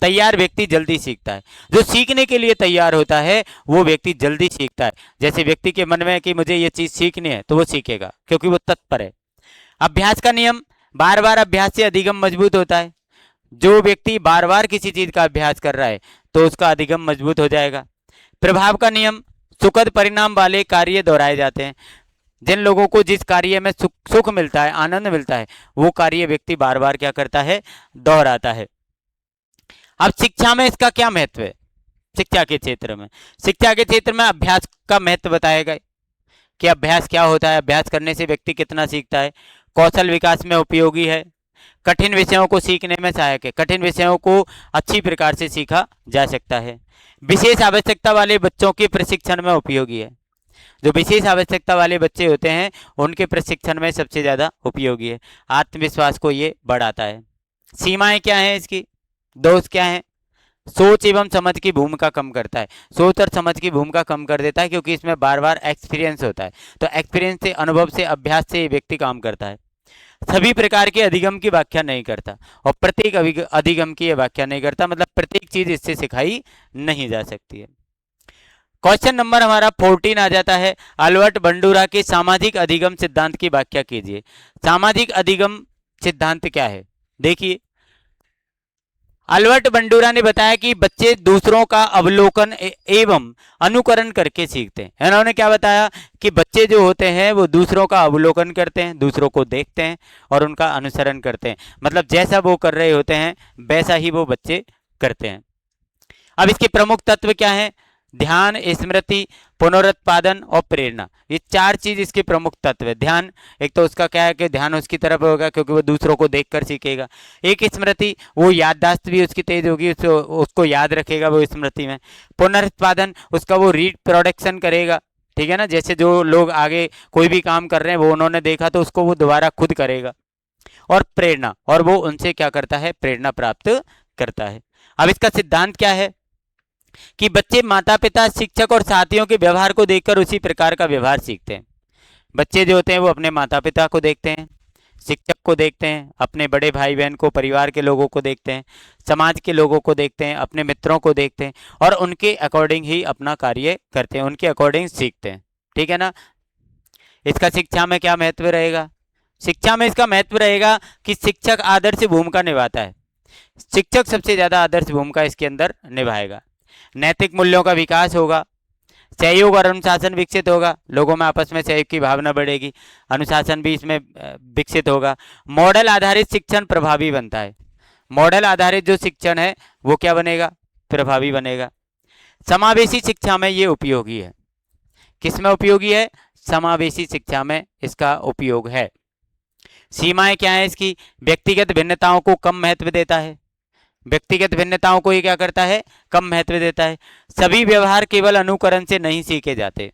तैयार व्यक्ति जल्दी सीखता है। जो सीखने के लिए तैयार होता है वो व्यक्ति जल्दी सीखता है। जैसे व्यक्ति के मन में है कि मुझे ये चीज सीखनी है तो वो सीखेगा क्योंकि वो तत्पर है। अभ्यास का नियम, बार बार अभ्यास से अधिगम मजबूत होता है। जो व्यक्ति बार बार किसी चीज का अभ्यास कर रहा है तो उसका अधिगम मजबूत हो जाएगा। प्रभाव का नियम, सुखद परिणाम वाले कार्य दोहराए जाते हैं। जिन लोगों को जिस कार्य में सुख मिलता है, आनंद मिलता है, वो कार्य व्यक्ति बार बार क्या करता है, दोहराता है। अब शिक्षा में इसका क्या महत्व है? शिक्षा के क्षेत्र में अभ्यास का महत्व बताया गया कि अभ्यास क्या होता है, अभ्यास करने से व्यक्ति कितना सीखता है, कौशल विकास में उपयोगी है, कठिन विषयों को सीखने में सहायक है, कठिन विषयों को अच्छी प्रकार से सीखा जा सकता है, विशेष आवश्यकता वाले बच्चों के प्रशिक्षण में उपयोगी है। जो विशेष आवश्यकता वाले बच्चे होते हैं उनके प्रशिक्षण में सबसे ज़्यादा उपयोगी है, आत्मविश्वास को ये बढ़ाता है। सीमाएं क्या हैं इसकी, दोष क्या हैं? सोच एवं समझ की भूमिका कम करता है, सोच और समझ की भूमिका कम कर देता है क्योंकि इसमें बार बार एक्सपीरियंस होता है। तो एक्सपीरियंस से, अनुभव से, अभ्यास से ये व्यक्ति काम करता है। सभी प्रकार के अधिगम की व्याख्या नहीं करता और प्रत्येक अधिगम की व्याख्या नहीं करता, मतलब प्रत्येक चीज इससे सिखाई नहीं जा सकती है। क्वेश्चन नंबर हमारा 14 आ जाता है, अल्बर्ट बंडूरा के सामाजिक अधिगम सिद्धांत की व्याख्या कीजिए। सामाजिक अधिगम सिद्धांत क्या है? देखिए, अल्बर्ट बंडूरा ने बताया कि बच्चे दूसरों का अवलोकन एवं अनुकरण करके सीखते हैं। इन्होंने क्या बताया कि बच्चे जो होते हैं वो दूसरों का अवलोकन करते हैं, दूसरों को देखते हैं और उनका अनुसरण करते हैं, मतलब जैसा वो कर रहे होते हैं वैसा ही वो बच्चे करते हैं। अब इसके प्रमुख तत्व क्या हैं? ध्यान, स्मृति, पुनरुत्पादन और प्रेरणा, ये चार चीज इसके प्रमुख तत्व है। ध्यान, एक तो उसका क्या है कि ध्यान उसकी तरफ होगा क्योंकि वो दूसरों को देखकर सीखेगा। एक स्मृति, वो याददाश्त भी उसकी तेज होगी, उसको याद रखेगा वो स्मृति में। पुनरुत्पादन, उसका वो रिप्रोडक्शन करेगा, ठीक है ना, जैसे जो लोग आगे कोई भी काम कर रहे हैं वो उन्होंने देखा तो उसको वो दोबारा खुद करेगा। और प्रेरणा, और वो उनसे क्या करता है, प्रेरणा प्राप्त करता है। अब इसका सिद्धांत क्या है कि बच्चे माता पिता, शिक्षक और साथियों के व्यवहार को देखकर उसी प्रकार का व्यवहार सीखते हैं। बच्चे जो होते हैं वो अपने माता पिता को देखते हैं, शिक्षक को देखते हैं, अपने बड़े भाई बहन को, परिवार के लोगों को देखते हैं, समाज के लोगों को देखते हैं, अपने मित्रों को देखते हैं और उनके अकॉर्डिंग ही अपना कार्य करते हैं, उनके अकॉर्डिंग सीखते हैं, ठीक है ना। इसका शिक्षा में क्या महत्व रहेगा? शिक्षा में इसका महत्व रहेगा कि शिक्षक आदर्श भूमिका निभाता है। शिक्षक सबसे ज्यादा आदर्श भूमिका इसके अंदर निभाएगा। नैतिक मूल्यों का विकास होगा, सहयोग और अनुशासन विकसित होगा, लोगों में आपस में सहयोग की भावना बढ़ेगी, अनुशासन भी इसमें विकसित होगा। मॉडल आधारित शिक्षण प्रभावी बनता है, मॉडल आधारित जो शिक्षण है वो क्या बनेगा, प्रभावी बनेगा। समावेशी शिक्षा में ये उपयोगी है। किस में उपयोगी है? समावेशी शिक्षा में इसका उपयोग है। सीमाएं क्या है इसकी? व्यक्तिगत भिन्नताओं को कम महत्व देता है, व्यक्तिगत भिन्नताओं को ये क्या करता है, कम महत्व देता है। सभी व्यवहार केवल अनुकरण से नहीं सीखे जाते,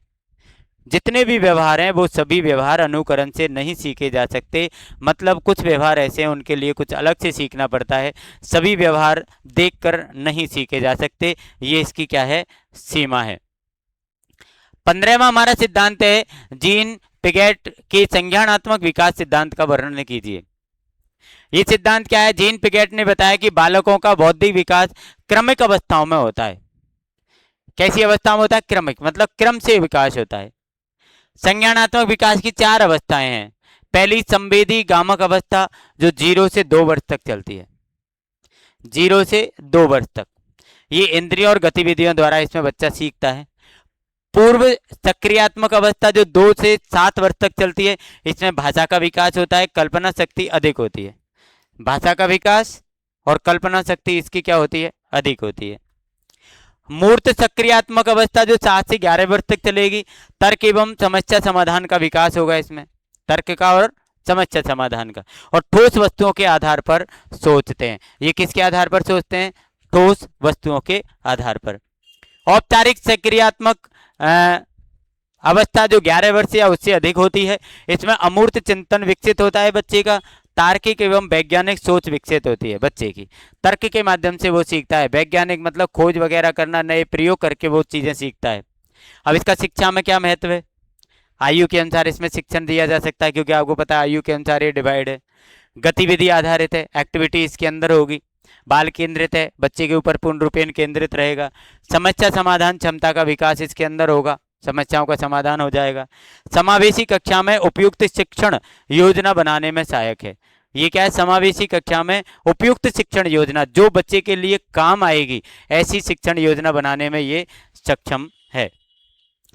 जितने भी व्यवहार हैं वो सभी व्यवहार अनुकरण से नहीं सीखे जा सकते, मतलब कुछ व्यवहार ऐसे हैं उनके लिए कुछ अलग से सीखना पड़ता है, सभी व्यवहार देखकर नहीं सीखे जा सकते, ये इसकी क्या है, सीमा है। 15वां हमारा सिद्धांत है, जीन पिगेट के संज्ञानात्मक विकास सिद्धांत का वर्णन कीजिए। ये सिद्धांत क्या है? जीन पिगेट ने बताया कि बालकों का बौद्धिक विकास क्रमिक अवस्थाओं में होता है। कैसी अवस्था में होता है? क्रमिक, मतलब क्रम से विकास होता है। संज्ञानात्मक विकास की 4 अवस्थाएं हैं। पहली संवेदी गामक अवस्था जो 0 से 2 वर्ष तक चलती है, 0 से 2 वर्ष तक, ये इंद्रियों और गतिविधियों द्वारा इसमें बच्चा सीखता है। पूर्व सक्रियात्मक अवस्था जो 2 से 7 वर्ष तक चलती है, इसमें भाषा का विकास होता है, कल्पना शक्ति अधिक होती है। भाषा का विकास और कल्पना शक्ति इसकी क्या होती है, अधिक होती है। मूर्त सक्रियात्मक अवस्था जो 7 से 11 वर्ष तक चलेगी, तर्क एवं समस्या समाधान का विकास होगा इसमें, तर्क का और समस्या समाधान का, और ठोस वस्तुओं के आधार पर सोचते हैं। ये किसके आधार पर सोचते हैं? ठोस वस्तुओं के आधार पर। औपचारिक सक्रियात्मक अवस्था जो 11 वर्ष या उससे अधिक होती है, इसमें अमूर्त चिंतन विकसित होता है बच्चे का, तार्किक एवं वैज्ञानिक सोच विकसित होती है बच्चे की। तर्क के माध्यम से वो सीखता है, वैज्ञानिक मतलब खोज वगैरह करना, नए प्रयोग करके वो चीजें सीखता है। अब इसका शिक्षा में क्या महत्व है? आयु के अनुसार इसमें शिक्षण दिया जा सकता है, क्योंकि आपको पता है आयु के अनुसार ये डिवाइड है। गतिविधि आधारित है, एक्टिविटी इसके अंदर होगी। बाल केंद्रित है, बच्चे के ऊपर पूर्ण रूपेण केंद्रित रहेगा। समस्या समाधान क्षमता का विकास इसके अंदर होगा, समस्याओं का समाधान हो जाएगा। समावेशी कक्षा में उपयुक्त शिक्षण योजना बनाने में सहायक है। ये क्या है? समावेशी कक्षा में उपयुक्त शिक्षण योजना, जो बच्चे के लिए काम आएगी, ऐसी शिक्षण योजना बनाने में ये सक्षम है।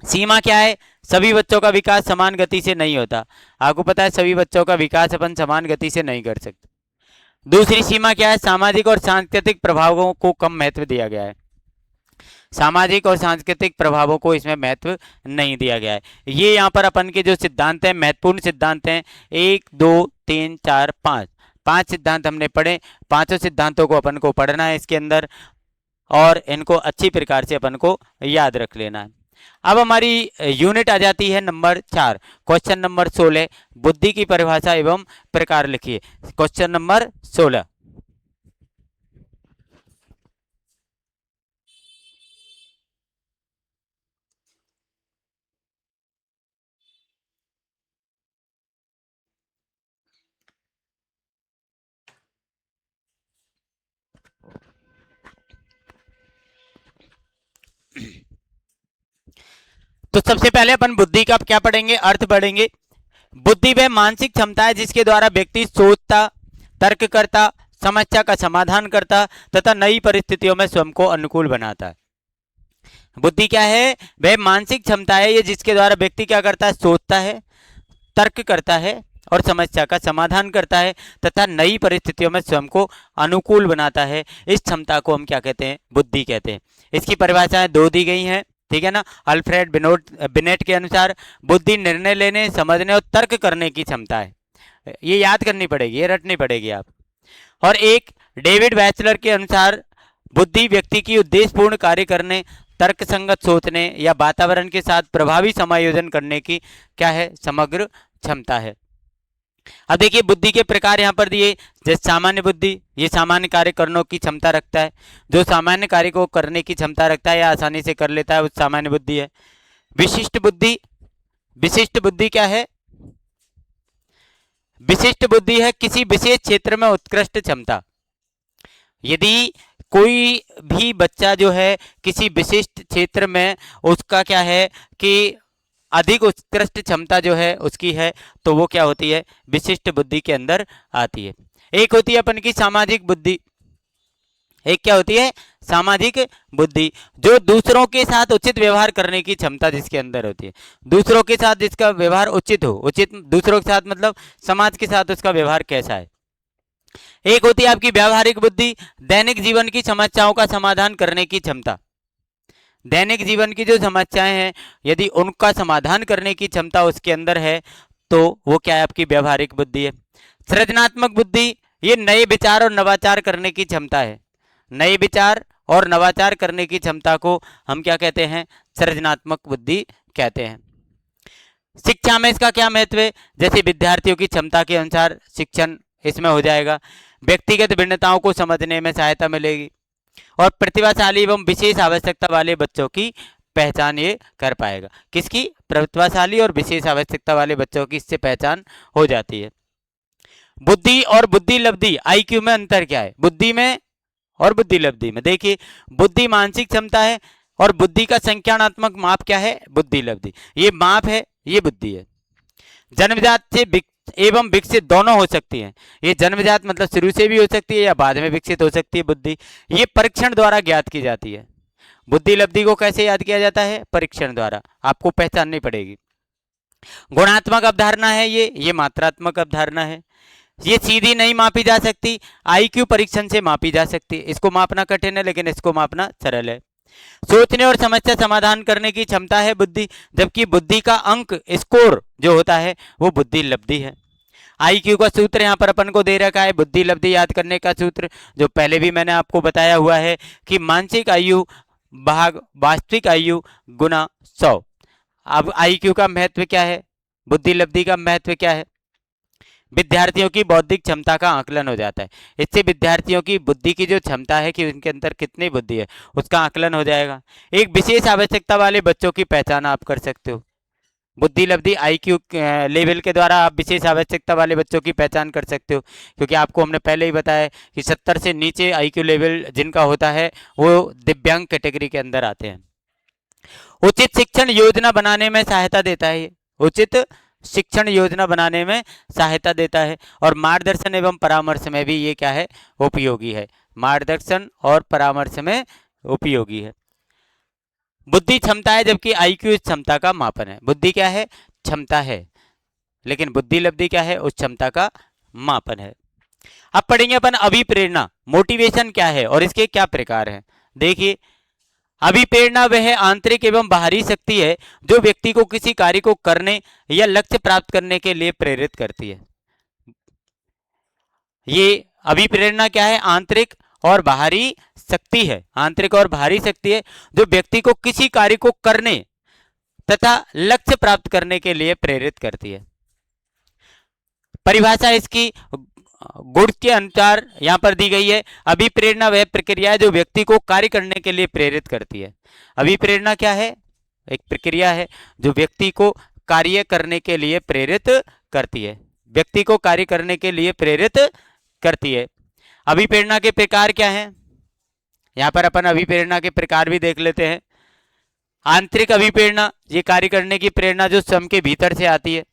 सीमा क्या है? सभी बच्चों का विकास समान गति से नहीं होता। आपको पता है सभी बच्चों का विकास अपन समान गति से नहीं कर सकते। दूसरी सीमा क्या है? सामाजिक और सांस्कृतिक प्रभावों को कम महत्व दिया गया है। सामाजिक और सांस्कृतिक प्रभावों को इसमें महत्व नहीं दिया गया है। ये यहाँ पर अपन के जो सिद्धांत हैं, महत्वपूर्ण सिद्धांत हैं, 1 2 3 4 5, 5 सिद्धांत हमने पढ़े। पांचों सिद्धांतों को अपन को पढ़ना है इसके अंदर, और इनको अच्छी प्रकार से अपन को याद रख लेना है। अब हमारी यूनिट आ जाती है नंबर 4, क्वेश्चन नंबर 16, बुद्धि की परिभाषा एवं प्रकार लिखिए। Question number 16। तो सबसे पहले अपन बुद्धि का क्या पढ़ेंगे? अर्थ पढ़ेंगे। बुद्धि वह मानसिक क्षमता है जिसके द्वारा व्यक्ति सोचता, तर्क करता, समस्या का समाधान करता तथा नई परिस्थितियों में स्वयं को अनुकूल बनाता है। बुद्धि क्या है? वह मानसिक क्षमता है ये जिसके द्वारा व्यक्ति क्या करता है? सोचता है, तर्क करता है और समस्या का समाधान करता है तथा नई परिस्थितियों में स्वयं को अनुकूल बनाता है। इस क्षमता को हम क्या कहते हैं? बुद्धि कहते हैं। इसकी परिभाषाएं 2 दी गई हैं, ठीक है ना। अल्फ्रेड बिनेट के अनुसार बुद्धि निर्णय लेने, समझने और तर्क करने की क्षमता है। ये याद करनी पड़ेगी, ये रटनी पड़ेगी आप। और एक डेविड बैचलर के अनुसार बुद्धि व्यक्ति की उद्देश्यपूर्ण कार्य करने, तर्कसंगत सोचने या वातावरण के साथ प्रभावी समायोजन करने की क्या है? समग्र क्षमता है। अब देखिए बुद्धि के प्रकार यहाँ पर दिए। जैसे सामान्य बुद्धि, ये सामान्य कार्य करने की क्षमता रखता है। जो सामान्य कार्य को करने की क्षमता रखता है या आसानी से कर लेता है, वो सामान्य बुद्धि है। विशिष्ट बुद्धि, विशिष्ट बुद्धि क्या है? विशिष्ट बुद्धि है किसी विशेष क्षेत्र में उत्कृष्ट क्षमता। यदि कोई भी बच्चा जो है किसी विशिष्ट क्षेत्र में उसका क्या है कि अधिक उत्कृष्ट क्षमता जो है उसकी है, तो वो क्या होती है? विशिष्ट बुद्धि के अंदर आती है। एक होती है अपन की सामाजिक बुद्धि, एक क्या होती है? सामाजिक बुद्धि, जो दूसरों के साथ उचित व्यवहार करने की क्षमता जिसके अंदर होती है। दूसरों के साथ जिसका व्यवहार उचित हो, उचित दूसरों के साथ मतलब समाज के साथ उसका व्यवहार कैसा है। एक होती है आपकी व्यावहारिक बुद्धि, दैनिक जीवन की समस्याओं का समाधान करने की क्षमता। दैनिक जीवन की जो समस्याएं हैं, यदि उनका समाधान करने की क्षमता उसके अंदर है, तो वो क्या है? आपकी व्यावहारिक बुद्धि है। सृजनात्मक बुद्धि, ये नए विचार और नवाचार करने की क्षमता है। नए विचार और नवाचार करने की क्षमता को हम क्या कहते हैं? सृजनात्मक बुद्धि कहते हैं। शिक्षा में इसका क्या महत्व है? जैसे विद्यार्थियों की क्षमता के अनुसार शिक्षण इसमें हो जाएगा। व्यक्तिगत भिन्नताओं को समझने में सहायता मिलेगी और प्रतिभाशाली एवं विशेष आवश्यकता वाले बच्चों की पहचान ये कर पाएगा। किसकी? प्रतिभाशाली और विशेष आवश्यकता वाले बच्चों की इससे पहचान हो जाती है। बुद्धि और बुद्धि लब्धि, आईक्यू में अंतर क्या है? बुद्धि में और बुद्धि लब्धि में देखिए, बुद्धि मानसिक क्षमता है और बुद्धि का संख्यानात्मक माप क्या है? बुद्धि लब्धि। ये माप है, ये बुद्धि है। जन्मजात से एवं विकसित दोनों हो सकती है। ये जन्मजात मतलब शुरू से भी हो सकती है या बाद में विकसित हो सकती है बुद्धि। ये परीक्षण द्वारा ज्ञात की जाती है। बुद्धि लब्धि को कैसे याद किया जाता है? परीक्षण द्वारा, आपको पहचाननी पड़ेगी। गुणात्मक अवधारणा है ये मात्रात्मक अवधारणा है। ये सीधी नहीं मापी जा सकती, आईक्यू परीक्षण से मापी जा सकती है। इसको मापना कठिन है लेकिन इसको मापना सरल है। सोचने और समस्या समाधान करने की क्षमता है बुद्धि, जबकि बुद्धि का अंक स्कोर जो होता है वो बुद्धि लब्धि है। आईक्यू का सूत्र यहाँ पर अपन को दे रखा है, बुद्धि लब्धि याद करने का सूत्र जो पहले भी मैंने आपको बताया हुआ है कि मानसिक आयु भाग वास्तविक आयु गुना 100। अब आईक्यू का महत्व क्या है? बुद्धि लब्धि का महत्व क्या है? विद्यार्थियों की बौद्धिक क्षमता का आकलन हो जाता है। इससे विद्यार्थियों की बुद्धि की जो क्षमता है कि उनके अंदर कितनी बुद्धि है उसका आकलन हो जाएगा। एक विशेष आवश्यकता वाले बच्चों की पहचान आप कर सकते हो। बुद्धि लब्धि IQ लेवल के द्वारा आप विशेष आवश्यकता वाले बच्चों की पहचान कर सकते हो, क्योंकि आपको हमने पहले ही बताया कि 70 से नीचे IQ लेवल जिनका होता है वो दिव्यांग कैटेगरी के अंदर आते हैं। उचित शिक्षण योजना बनाने में सहायता देता है। उचित शिक्षण योजना बनाने में सहायता देता है और मार्गदर्शन एवं परामर्श में भी ये क्या है, उपयोगी है। मार्गदर्शन और परामर्श में उपयोगी है। बुद्धि क्षमता है जबकि IQ क्षमता का मापन है। बुद्धि क्या है, क्षमता है, लेकिन बुद्धि लब्धि क्या है, उस क्षमता का मापन है। अब पढ़ेंगे अपन अभिप्रेरणा, मोटिवेशन क्या है और इसके क्या प्रकार हैं। देखिए, अभिप्रेरणा वह आंतरिक एवं बाहरी शक्ति है जो व्यक्ति को किसी कार्य को करने या लक्ष्य प्राप्त करने के लिए प्रेरित करती है। ये अभिप्रेरणा क्या है, आंतरिक और बाहरी शक्ति है। आंतरिक और बाहरी शक्ति है जो व्यक्ति को किसी कार्य को करने तथा लक्ष्य प्राप्त करने के लिए प्रेरित करती है। परिभाषा इसकी गुण के अनुसार यहां पर दी गई है। अभिप्रेरणा वह प्रक्रिया है जो व्यक्ति को कार्य करने के लिए प्रेरित करती है। अभिप्रेरणा क्या है, एक प्रक्रिया है जो व्यक्ति को कार्य करने के लिए प्रेरित करती है। व्यक्ति को कार्य करने के लिए प्रेरित करती है। अभिप्रेरणा के प्रकार क्या हैं, यहां पर अपन अभिप्रेरणा के प्रकार भी देख लेते हैं। आंतरिक अभिप्रेरणा, ये कार्य करने की प्रेरणा जो स्वयं के भीतर से आती है।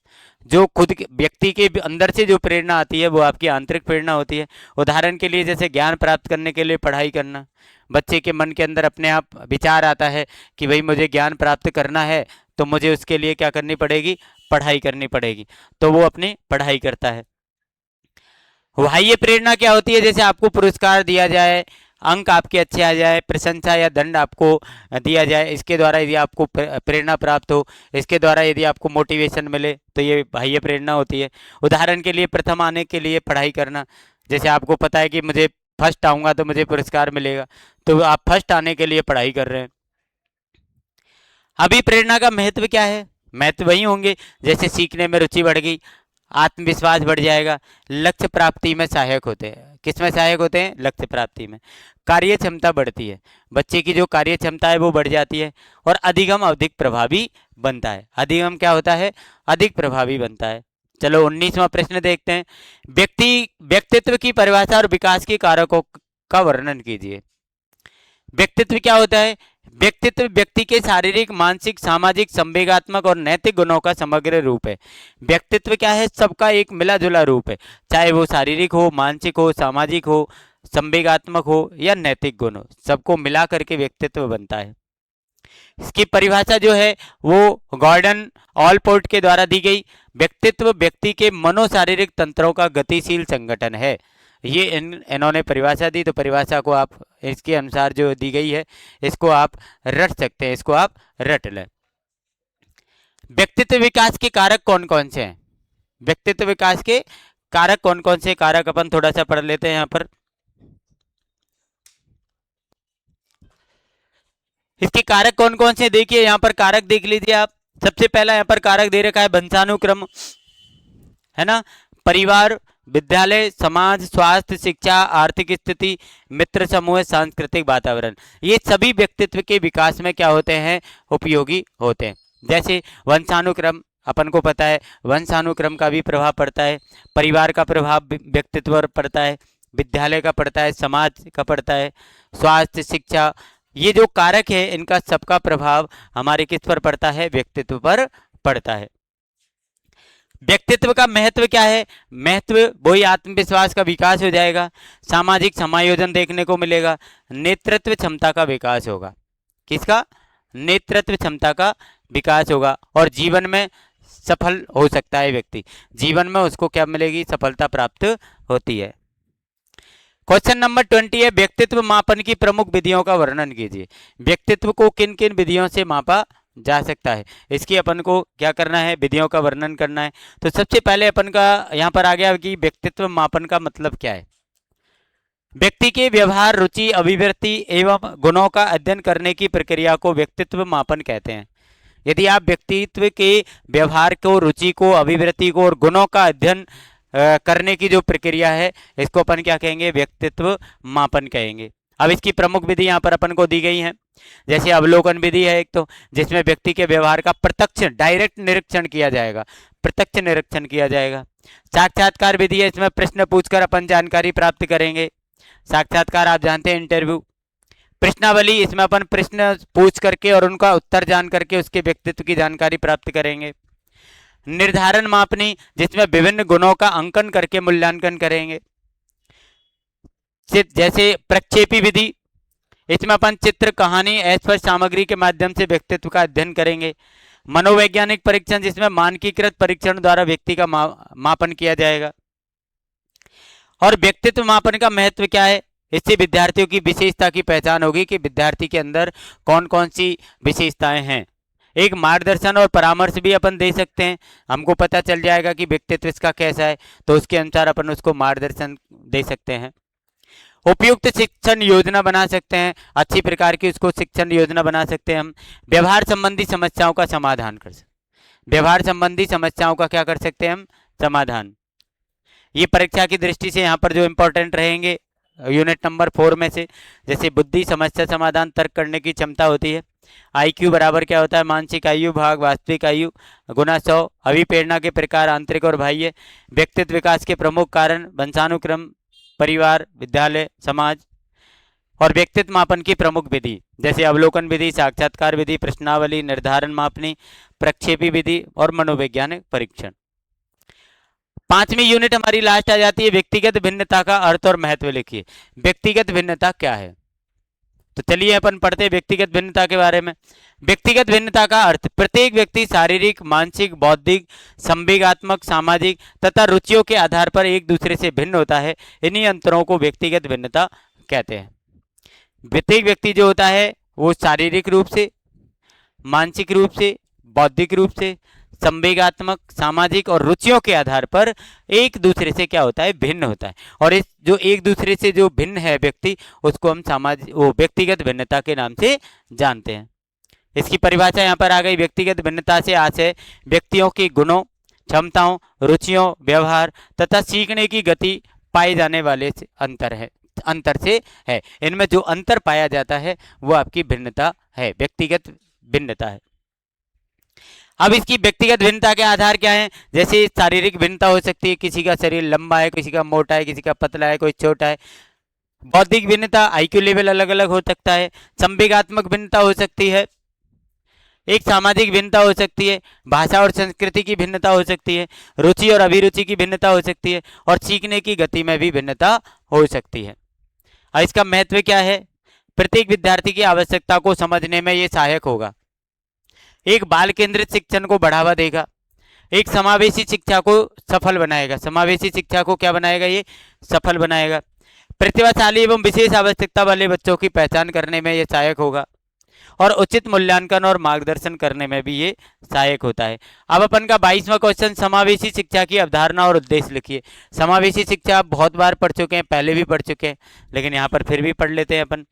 जो खुद व्यक्ति के अंदर से जो प्रेरणा आती है वो आपकी आंतरिक प्रेरणा होती है। उदाहरण के लिए जैसे ज्ञान प्राप्त करने के लिए पढ़ाई करना। बच्चे के मन के अंदर अपने आप विचार आता है कि भाई मुझे ज्ञान प्राप्त करना है तो मुझे उसके लिए क्या करनी पड़ेगी, पढ़ाई करनी पड़ेगी, तो वो अपनी पढ़ाई करता है। बाह्य प्रेरणा क्या होती है, जैसे आपको पुरस्कार दिया जाए, अंक आपके अच्छे आ जाए, प्रशंसा या दंड आपको दिया जाए, इसके द्वारा यदि आपको प्रेरणा प्राप्त हो, इसके द्वारा यदि आपको मोटिवेशन मिले तो ये बाह्य प्रेरणा होती है। उदाहरण के लिए प्रथम आने के लिए पढ़ाई करना, जैसे आपको पता है कि मुझे फर्स्ट आऊँगा तो मुझे पुरस्कार मिलेगा, तो आप फर्स्ट आने के लिए पढ़ाई कर रहे हैं। अभी प्रेरणा का महत्व क्या है, महत्व वही होंगे जैसे सीखने में रुचि बढ़ गई, आत्मविश्वास बढ़ जाएगा, लक्ष्य प्राप्ति में सहायक होते हैं। किस में सहायक होते हैं, लक्ष्य प्राप्ति में। कार्य क्षमता बढ़ती है, बच्चे की जो कार्य क्षमता है वो बढ़ जाती है। और अधिगम अधिक प्रभावी बनता है। अधिगम क्या होता है, अधिक प्रभावी बनता है। चलो 19वां प्रश्न देखते हैं। व्यक्तित्व की परिभाषा और विकास के कारकों का वर्णन कीजिए। व्यक्तित्व क्या होता है, व्यक्तित्व व्यक्ति के शारीरिक, मानसिक, सामाजिक, संवेगात्मक और नैतिक गुणों का समग्र रूप है। व्यक्तित्व क्या है, सबका एक मिला जुला रूप है, चाहे वो शारीरिक हो, मानसिक हो, सामाजिक हो, संवेगात्मक हो या नैतिक गुण हो, सबको मिला करके व्यक्तित्व बनता है। इसकी परिभाषा जो है वो गॉर्डन ऑलपोर्ट के द्वारा दी गई। व्यक्तित्व व्यक्ति के मनोशारीरिक तंत्रों का गतिशील संगठन है। ये इन्होंने परिभाषा दी, तो परिभाषा को आप इसके अनुसार जो दी गई है इसको आप रट सकते हैं, इसको आप रट लें। व्यक्तित्व विकास के कारक कौन कौन से हैं, व्यक्तित्व विकास के कारक कौन कौन से कारक अपन थोड़ा सा पढ़ लेते हैं। यहाँ पर इसके कारक कौन कौन से, देखिए यहाँ पर कारक देख लीजिए आप। सबसे पहला यहाँ पर कारक दे रखा है वंशानुक्रम, है ना, परिवार, विद्यालय, समाज, स्वास्थ्य, शिक्षा, आर्थिक स्थिति, मित्र समूह, सांस्कृतिक वातावरण। ये सभी व्यक्तित्व के विकास में क्या होते हैं, उपयोगी होते हैं। जैसे वंशानुक्रम, अपन को पता है वंशानुक्रम का भी प्रभाव पड़ता है, परिवार का प्रभाव व्यक्तित्व पर पड़ता है, विद्यालय का पड़ता है, समाज का पड़ता है, स्वास्थ्य, शिक्षा, ये जो कारक है इनका सबका प्रभाव हमारे किस पर पड़ता है, व्यक्तित्व पर पड़ता है। व्यक्तित्व का महत्व क्या है, महत्व वही आत्मविश्वास का विकास हो जाएगा, सामाजिक समायोजन देखने को मिलेगा, नेतृत्व क्षमता का विकास होगा। किसका, नेतृत्व क्षमता का विकास होगा और जीवन में सफल हो सकता है व्यक्ति, जीवन में उसको क्या मिलेगी, सफलता प्राप्त होती है। क्वेश्चन नंबर 20 है, व्यक्तित्व मापन की प्रमुख विधियों का वर्णन कीजिए। व्यक्तित्व को किन किन विधियों से मापा जा सकता है, इसकी अपन को क्या करना है, विधियों का वर्णन करना है। तो सबसे पहले अपन का यहाँ पर आ गया कि व्यक्तित्व मापन का मतलब क्या है। व्यक्ति के व्यवहार, रुचि, अभिवृत्ति एवं गुणों का अध्ययन करने की प्रक्रिया को व्यक्तित्व मापन कहते हैं। यदि आप व्यक्तित्व के व्यवहार को, रुचि को, अभिवृत्ति को और गुणों का अध्ययन करने की जो प्रक्रिया है इसको अपन क्या कहेंगे, व्यक्तित्व मापन कहेंगे। अब इसकी प्रमुख विधि यहाँ पर अपन को दी गई है। जैसे अवलोकन विधि है एक, तो जिसमें व्यक्ति के व्यवहार का प्रत्यक्ष डायरेक्ट निरीक्षण किया जाएगा, प्रत्यक्ष निरीक्षण किया जाएगा। साक्षात्कार विधि है, इसमें प्रश्न पूछकर अपन जानकारी प्राप्त करेंगे। साक्षात्कार आप जानते हैं, इंटरव्यू। प्रश्नावली, इसमें अपन प्रश्न पूछ करके और उनका उत्तर जान करके उसके व्यक्तित्व की जानकारी प्राप्त करेंगे। निर्धारण मापनी, जिसमें विभिन्न गुणों का अंकन करके मूल्यांकन करेंगे। जैसे प्रक्षेपी विधि, इसमें अपन चित्र, कहानी, अस्पष्ट सामग्री के माध्यम से व्यक्तित्व का अध्ययन करेंगे। मनोवैज्ञानिक परीक्षण, जिसमें मानकीकृत परीक्षण द्वारा व्यक्ति का मापन किया जाएगा। और व्यक्तित्व मापन का महत्व क्या है, इससे विद्यार्थियों की विशेषता की पहचान होगी कि विद्यार्थी के अंदर कौन कौन सी विशेषताएं हैं। एक मार्गदर्शन और परामर्श भी अपन दे सकते हैं, हमको पता चल जाएगा कि व्यक्तित्व इसका कैसा है, तो उसके अनुसार अपन उसको मार्गदर्शन दे सकते हैं। उपयुक्त शिक्षण योजना बना सकते हैं, अच्छी प्रकार की उसको शिक्षण योजना बना सकते हैं हम। व्यवहार संबंधी समस्याओं का समाधान कर सकते, व्यवहार संबंधी समस्याओं का क्या कर सकते हैं हम, समाधान। ये परीक्षा की दृष्टि से यहाँ पर जो इम्पोर्टेंट रहेंगे यूनिट नंबर 4 में से, जैसे बुद्धि, समस्या समाधान, तर्क करने की क्षमता होती है। IQ बराबर क्या होता है, मानसिक आयु भाग वास्तविक आयु गुना 100। अभिप्रेरणा के प्रकार आंतरिक और बाह्य। व्यक्तित्व विकास के प्रमुख कारण, वंशानुक्रम, परिवार, विद्यालय, समाज। और व्यक्तित्व मापन की प्रमुख विधि, जैसे अवलोकन विधि, साक्षात्कार विधि, प्रश्नावली, निर्धारण मापनी, प्रक्षेपी विधि और मनोवैज्ञानिक परीक्षण। 5वीं यूनिट हमारी लास्ट आ जाती है, व्यक्तिगत भिन्नता का अर्थ और महत्व लिखिए। व्यक्तिगत भिन्नता क्या है, तो चलिए अपन पढ़ते हैं व्यक्तिगत भिन्नता के बारे में। व्यक्तिगत भिन्नता का अर्थ, प्रत्येक व्यक्ति शारीरिक, मानसिक, बौद्धिक, संवेगात्मक, सामाजिक तथा रुचियों के आधार पर एक दूसरे से भिन्न होता है। इन्हीं अंतरों को व्यक्तिगत भिन्नता कहते हैं। प्रत्येक व्यक्ति जो होता है वो शारीरिक रूप से, मानसिक रूप से, बौद्धिक रूप से, संवेगात्मक, सामाजिक और रुचियों के आधार पर एक दूसरे से क्या होता है, भिन्न होता है। और इस जो एक दूसरे से जो भिन्न है व्यक्ति, उसको हम वो व्यक्तिगत भिन्नता के नाम से जानते हैं। इसकी परिभाषा यहाँ पर आ गई। व्यक्तिगत भिन्नता से आशय व्यक्तियों के गुणों, क्षमताओं, रुचियों, व्यवहार तथा सीखने की गति पाए जाने वाले से अंतर से है। इनमें जो अंतर पाया जाता है वो आपकी भिन्नता है, व्यक्तिगत भिन्नता है। अब इसकी व्यक्तिगत भिन्नता के आधार क्या है, जैसे शारीरिक भिन्नता हो सकती है, किसी का शरीर लंबा है, किसी का मोटा है, किसी का पतला है, कोई छोटा है। बौद्धिक भिन्नता, IQ लेवल अलग अलग हो सकता है। संवेगात्मक भिन्नता हो सकती है, एक सामाजिक भिन्नता हो सकती है, भाषा और संस्कृति की भिन्नता हो सकती है, रुचि और अभिरुचि की भिन्नता हो सकती है, और सीखने की गति में भी भिन्नता हो सकती है। और इसका महत्व क्या है, प्रत्येक विद्यार्थी की आवश्यकता को समझने में ये सहायक होगा। एक बाल केंद्रित शिक्षण को बढ़ावा देगा, एक समावेशी शिक्षा को सफल बनाएगा। समावेशी शिक्षा को क्या बनाएगा, ये सफल बनाएगा। प्रतिभाशाली एवं विशेष आवश्यकता वाले बच्चों की पहचान करने में ये सहायक होगा, और उचित मूल्यांकन और मार्गदर्शन करने में भी ये सहायक होता है। अब अपन का 22वां क्वेश्चन, समावेशी शिक्षा की अवधारणा और उद्देश्य लिखिए। समावेशी शिक्षा आप बहुत बार पढ़ चुके हैं, पहले भी पढ़ चुके हैं, लेकिन यहाँ पर फिर भी पढ़ लेते हैं अपन।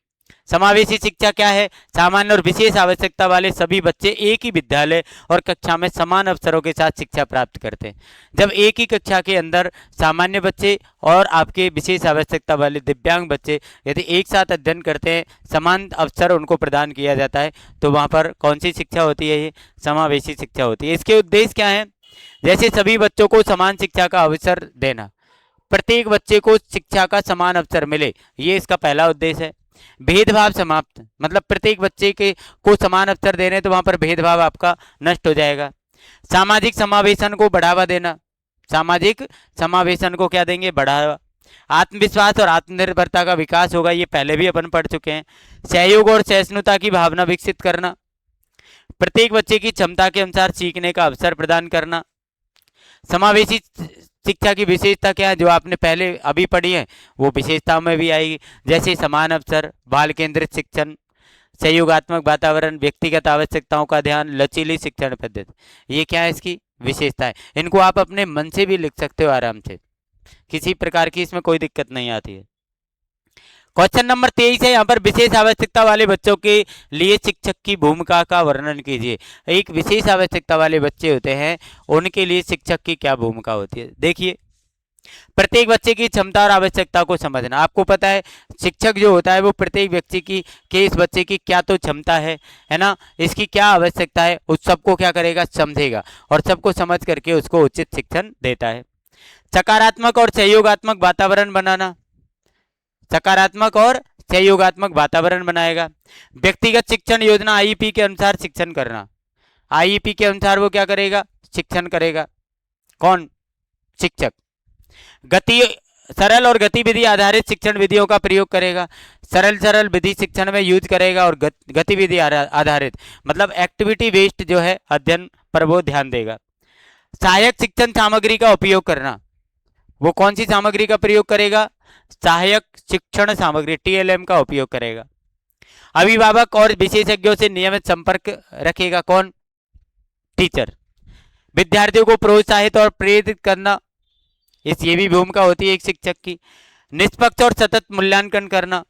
समावेशी शिक्षा क्या है, सामान्य और विशेष आवश्यकता वाले सभी बच्चे एक ही विद्यालय और कक्षा में समान अवसरों के साथ शिक्षा प्राप्त करते हैं। जब एक ही कक्षा के अंदर सामान्य बच्चे और आपके विशेष आवश्यकता वाले दिव्यांग बच्चे यदि एक साथ अध्ययन करते हैं, समान अवसर उनको प्रदान किया जाता है, तो वहाँ पर कौन सी शिक्षा होती है, ये समावेशी शिक्षा होती है। इसके उद्देश्य क्या है, जैसे सभी बच्चों को समान शिक्षा का अवसर देना, प्रत्येक बच्चे को शिक्षा का समान अवसर मिले, ये इसका पहला उद्देश्य है। भेदभाव समाप्त, मतलब प्रत्येक बच्चे के को समान अवसर दे रहे हैं तो वहां पर भेदभाव आपका नष्ट हो जाएगा। सामाजिक समावेशन को बढ़ावा देना, सामाजिक समावेशन को क्या देंगे, बढ़ावा। आत्मविश्वास और आत्मनिर्भरता का विकास होगा, ये पहले भी अपन पढ़ चुके हैं। सहयोग और सहिष्णुता की भावना विकसित करना, प्रत्येक बच्चे की क्षमता के अनुसार सीखने का अवसर प्रदान करना। समावेशी शिक्षा की विशेषता क्या है, जो आपने पहले अभी पढ़ी है वो विशेषताओं में भी आएगी, जैसे समान अवसर, बाल केंद्रित शिक्षण, सहयोगात्मक वातावरण, व्यक्तिगत आवश्यकताओं का ध्यान, लचीली शिक्षण पद्धति। ये क्या है इसकी विशेषता है। इनको आप अपने मन से भी लिख सकते हो आराम से, किसी प्रकार की इसमें कोई दिक्कत नहीं आती है। क्वेश्चन नंबर 23 है, यहाँ पर विशेष आवश्यकता वाले बच्चों के लिए शिक्षक की भूमिका का वर्णन कीजिए। एक विशेष आवश्यकता वाले बच्चे होते हैं, उनके लिए शिक्षक की क्या भूमिका होती है। देखिए प्रत्येक बच्चे की क्षमता और आवश्यकता को समझना। आपको पता है शिक्षक जो होता है वो प्रत्येक व्यक्ति की कि इस बच्चे की क्या तो क्षमता है ना, इसकी क्या आवश्यकता है, उस सबको क्या करेगा, समझेगा और सबको समझ करके उसको उचित शिक्षण देता है। सकारात्मक और सहयोगात्मक वातावरण बनाना, सकारात्मक और सहयोगात्मक वातावरण बनाएगा। व्यक्तिगत शिक्षण योजना आईईपी के अनुसार शिक्षण करना, आईईपी के अनुसार वो क्या करेगा, शिक्षण करेगा। कौन, शिक्षक। गति, सरल और गतिविधि आधारित शिक्षण विधियों का प्रयोग करेगा, सरल सरल विधि शिक्षण में यूज करेगा और गतिविधि आधारित मतलब एक्टिविटी बेस्ड जो है अध्ययन पर वो ध्यान देगा। सहायक शिक्षण सामग्री का उपयोग करना, वो कौन सी सामग्री का प्रयोग करेगा, सहायक शिक्षण सामग्री टीएलएम का उपयोग करेगा। अभिभावक और विशेषज्ञों से नियमित संपर्क रखेगा, कौन, टीचर। विद्यार्थियों को प्रोत्साहित और प्रेरित करना, इस ये भी भूमिका होती है एक शिक्षक की। निष्पक्ष और सतत मूल्यांकन करना,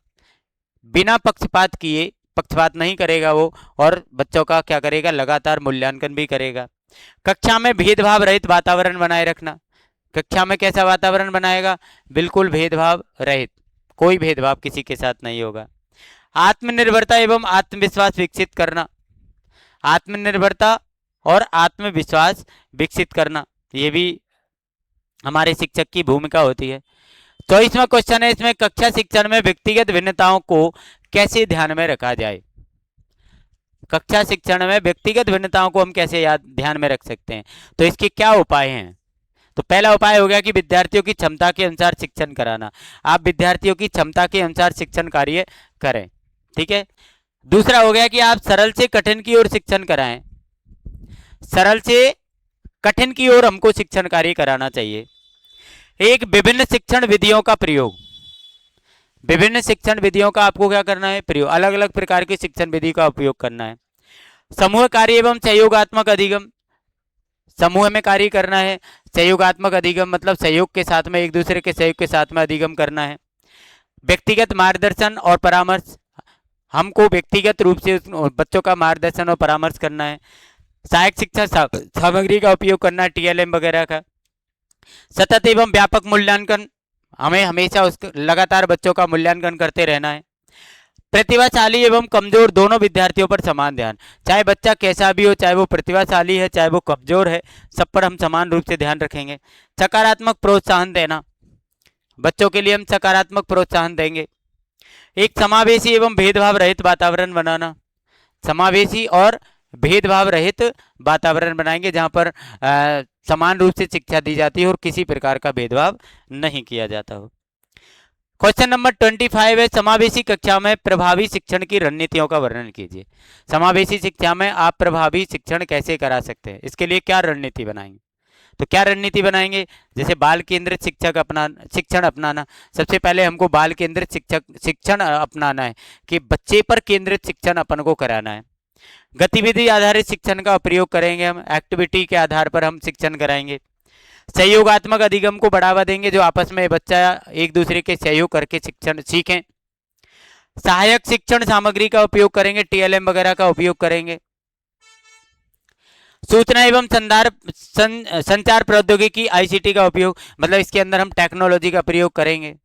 बिना पक्षपात किए, पक्षपात नहीं करेगा वो, और बच्चों का क्या करेगा, लगातार मूल्यांकन भी करेगा। कक्षा में भेदभाव रहित वातावरण बनाए रखना, कक्षा में कैसा वातावरण बनाएगा, बिल्कुल भेदभाव रहित, कोई भेदभाव किसी के साथ नहीं होगा। आत्मनिर्भरता एवं आत्मविश्वास विकसित करना, आत्मनिर्भरता और आत्मविश्वास विकसित करना, ये भी हमारे शिक्षक की भूमिका होती है। 24वां क्वेश्चन है इसमें, कक्षा शिक्षण में व्यक्तिगत भिन्नताओं को कैसे ध्यान में रखा जाए। कक्षा शिक्षण में व्यक्तिगत भिन्नताओं को हम कैसे ध्यान में रख सकते हैं, तो इसके क्या उपाय हैं। तो पहला उपाय हो गया कि विद्यार्थियों की क्षमता के अनुसार शिक्षण कराना, आप विद्यार्थियों की क्षमता के अनुसार शिक्षण कार्य करें, ठीक है। दूसरा हो गया कि आप सरल से कठिन की ओर शिक्षण कराएं, सरल से कठिन की ओर हमको शिक्षण कार्य कराना चाहिए। एक, विभिन्न शिक्षण विधियों का प्रयोग, विभिन्न शिक्षण विधियों का आपको क्या करना है, प्रयोग, अलग अलग प्रकार की शिक्षण विधि का उपयोग करना है। समूह कार्य एवं सहयोगात्मक अधिगम, समूह में कार्य करना है, सहयोगात्मक अधिगम मतलब सहयोग के साथ में, एक दूसरे के सहयोग के साथ में अधिगम करना है। व्यक्तिगत मार्गदर्शन और परामर्श, हमको व्यक्तिगत रूप से बच्चों का मार्गदर्शन और परामर्श करना है। सहायक शिक्षा सामग्री का उपयोग करना है, टीएलएम वगैरह का। सतत एवं व्यापक मूल्यांकन, हमें हमेशा उस लगातार बच्चों का मूल्यांकन करते रहना है। प्रतिभाशाली एवं कमजोर दोनों विद्यार्थियों पर समान ध्यान, चाहे बच्चा कैसा भी हो, चाहे वो प्रतिभाशाली है चाहे वो कमजोर है, सब पर हम समान रूप से ध्यान रखेंगे। सकारात्मक प्रोत्साहन देना, बच्चों के लिए हम सकारात्मक प्रोत्साहन देंगे। एक समावेशी एवं भेदभाव रहित वातावरण बनाना, समावेशी और भेदभाव रहित वातावरण बनाएंगे जहां पर समान रूप से शिक्षा दी जाती है और किसी प्रकार का भेदभाव नहीं किया जाता हो। क्वेश्चन नंबर 25 है, समावेशी कक्षा में प्रभावी शिक्षण की रणनीतियों का वर्णन कीजिए। समावेशी शिक्षा में आप प्रभावी शिक्षण कैसे करा सकते हैं, इसके लिए क्या रणनीति बनाएंगे। तो क्या रणनीति बनाएंगे, जैसे बाल केंद्रित शिक्षण अपनाना। सबसे पहले हमको बाल केंद्रित शिक्षण अपनाना है कि बच्चे पर केंद्रित शिक्षण अपन को कराना है। गतिविधि आधारित शिक्षण का प्रयोग करेंगे हम, एक्टिविटी के आधार पर हम शिक्षण कराएंगे। सहयोगात्मक अधिगम को बढ़ावा देंगे, जो आपस में बच्चा एक दूसरे के सहयोग करके शिक्षण सीखें। सहायक शिक्षण सामग्री का उपयोग करेंगे, टीएलएम वगैरह का उपयोग करेंगे। सूचना एवं संचार प्रौद्योगिकी आईसीटी का उपयोग, मतलब इसके अंदर हम टेक्नोलॉजी का प्रयोग करेंगे।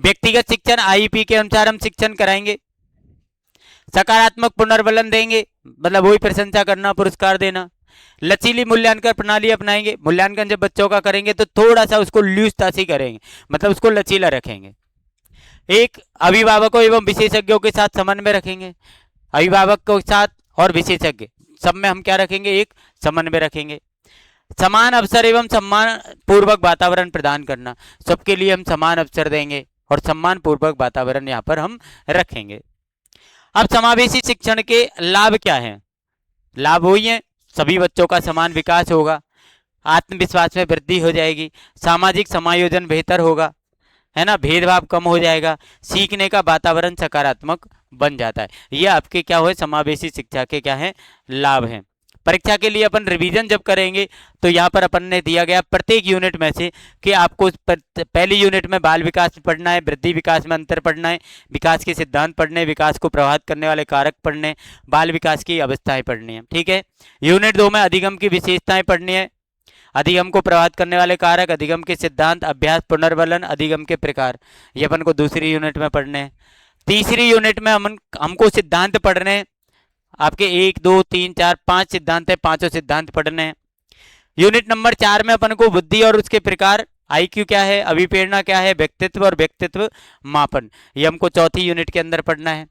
व्यक्तिगत शिक्षण आईईपी के अनुसार हम शिक्षण कराएंगे। सकारात्मक पुनर्बलन देंगे, मतलब वही प्रशंसा करना, पुरस्कार देना। लचीली मूल्यांकन प्रणाली अपनाएंगे, मूल्यांकन जब बच्चों का करेंगे तो थोड़ा सा उसको लूजता से करेंगे, मतलब उसको लचीला रखेंगे। एक, अभिभावकों एवं विशेषज्ञों के साथ समन्वय रखेंगे, अभिभावक के साथ और विशेषज्ञ सब में हम क्या रखेंगे, एक समन्वय रखेंगे। समान अवसर एवं सम्मान पूर्वक वातावरण प्रदान करना, सबके लिए हम समान अवसर देंगे और सम्मान पूर्वक वातावरण यहाँ पर हम रखेंगे। अब समावेशी शिक्षण के लाभ क्या हैं, लाभ वही है, सभी बच्चों का समान विकास होगा, आत्मविश्वास में वृद्धि हो जाएगी, सामाजिक समायोजन बेहतर होगा, है ना, भेदभाव कम हो जाएगा, सीखने का वातावरण सकारात्मक बन जाता है। ये आपके क्या हो, समावेशी शिक्षा के क्या है, लाभ हैं। परीक्षा के लिए अपन रिवीजन जब करेंगे तो यहाँ पर अपन ने दिया गया प्रत्येक यूनिट में से कि आपको पहली यूनिट में बाल विकास पढ़ना है, वृद्धि विकास में अंतर पढ़ना है, विकास के सिद्धांत पढ़ने, विकास को प्रभावित करने वाले कारक पढ़ने, बाल विकास की अवस्थाएं पढ़नी है, ठीक है। यूनिट 2 में अधिगम की विशेषताएं पढ़नी है, अधिगम को प्रभावित करने वाले कारक, अधिगम के सिद्धांत, अभ्यास, पुनर्बलन, अधिगम के प्रकार, ये अपन को दूसरी यूनिट में पढ़ने हैं। तीसरी यूनिट में हमको सिद्धांत पढ़ने हैं। आपके 1 2 3 4 5 सिद्धांत है, पांचों सिद्धांत पढ़ने हैं। यूनिट नंबर 4 में अपन को बुद्धि और उसके प्रकार, आईक्यू क्या है, अभिप्रेरणा क्या है, व्यक्तित्व और व्यक्तित्व मापन, ये हमको चौथी यूनिट के अंदर पढ़ना है।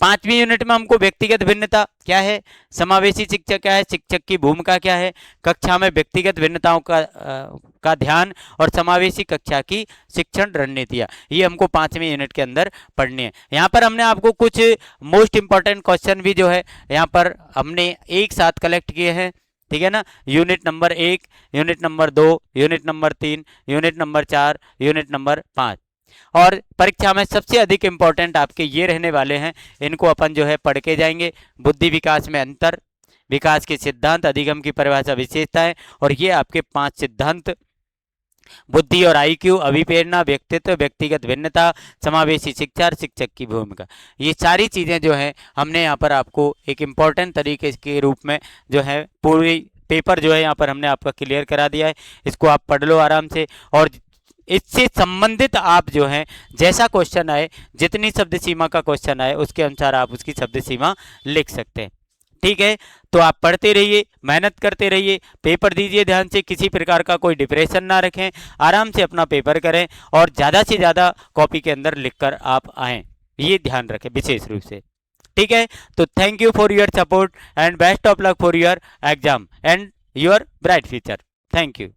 पांचवी यूनिट में हमको व्यक्तिगत भिन्नता क्या है, समावेशी शिक्षक क्या है, शिक्षक की भूमिका क्या है, कक्षा में व्यक्तिगत भिन्नताओं का ध्यान और समावेशी कक्षा की शिक्षण रणनीतियां, ये हमको पांचवी यूनिट के अंदर पढ़नी है। यहाँ पर हमने आपको कुछ मोस्ट इंपॉर्टेंट क्वेश्चन भी जो है यहाँ पर हमने एक साथ कलेक्ट किए हैं, ठीक है ना। Unit number 1, unit number 2, unit number 3, unit number 4, unit number 5, और परीक्षा में सबसे अधिक इंपॉर्टेंट आपके ये रहने वाले हैं। इनको अपन जो है पढ़ के जाएंगे। बुद्धि विकास में अंतर, विकास के सिद्धांत, अधिगम की परिभाषा, विशेषताएं, और ये आपके 5 सिद्धांत, बुद्धि और आईक्यू, अभिप्रेरणा, व्यक्तित्व, व्यक्तिगत भिन्नता, समावेशी शिक्षा और शिक्षक की भूमिका, ये सारी चीज़ें जो है हमने यहाँ पर आपको एक इम्पॉर्टेंट तरीके के रूप में जो है पूरी पेपर जो है यहाँ पर हमने आपका क्लियर करा दिया है। इसको आप पढ़ लो आराम से, और इससे संबंधित आप जो है जैसा क्वेश्चन आए, जितनी शब्द सीमा का क्वेश्चन आए, उसके अनुसार आप उसकी शब्द सीमा लिख सकते हैं, ठीक है। तो आप पढ़ते रहिए, मेहनत करते रहिए, पेपर दीजिए ध्यान से, किसी प्रकार का कोई डिप्रेशन ना रखें, आराम से अपना पेपर करें और ज़्यादा से ज़्यादा कॉपी के अंदर लिखकर आप आएँ, ये ध्यान रखें विशेष रूप से, ठीक है। तो thank you for your support and best of luck for your exam and your bright future. Thank you.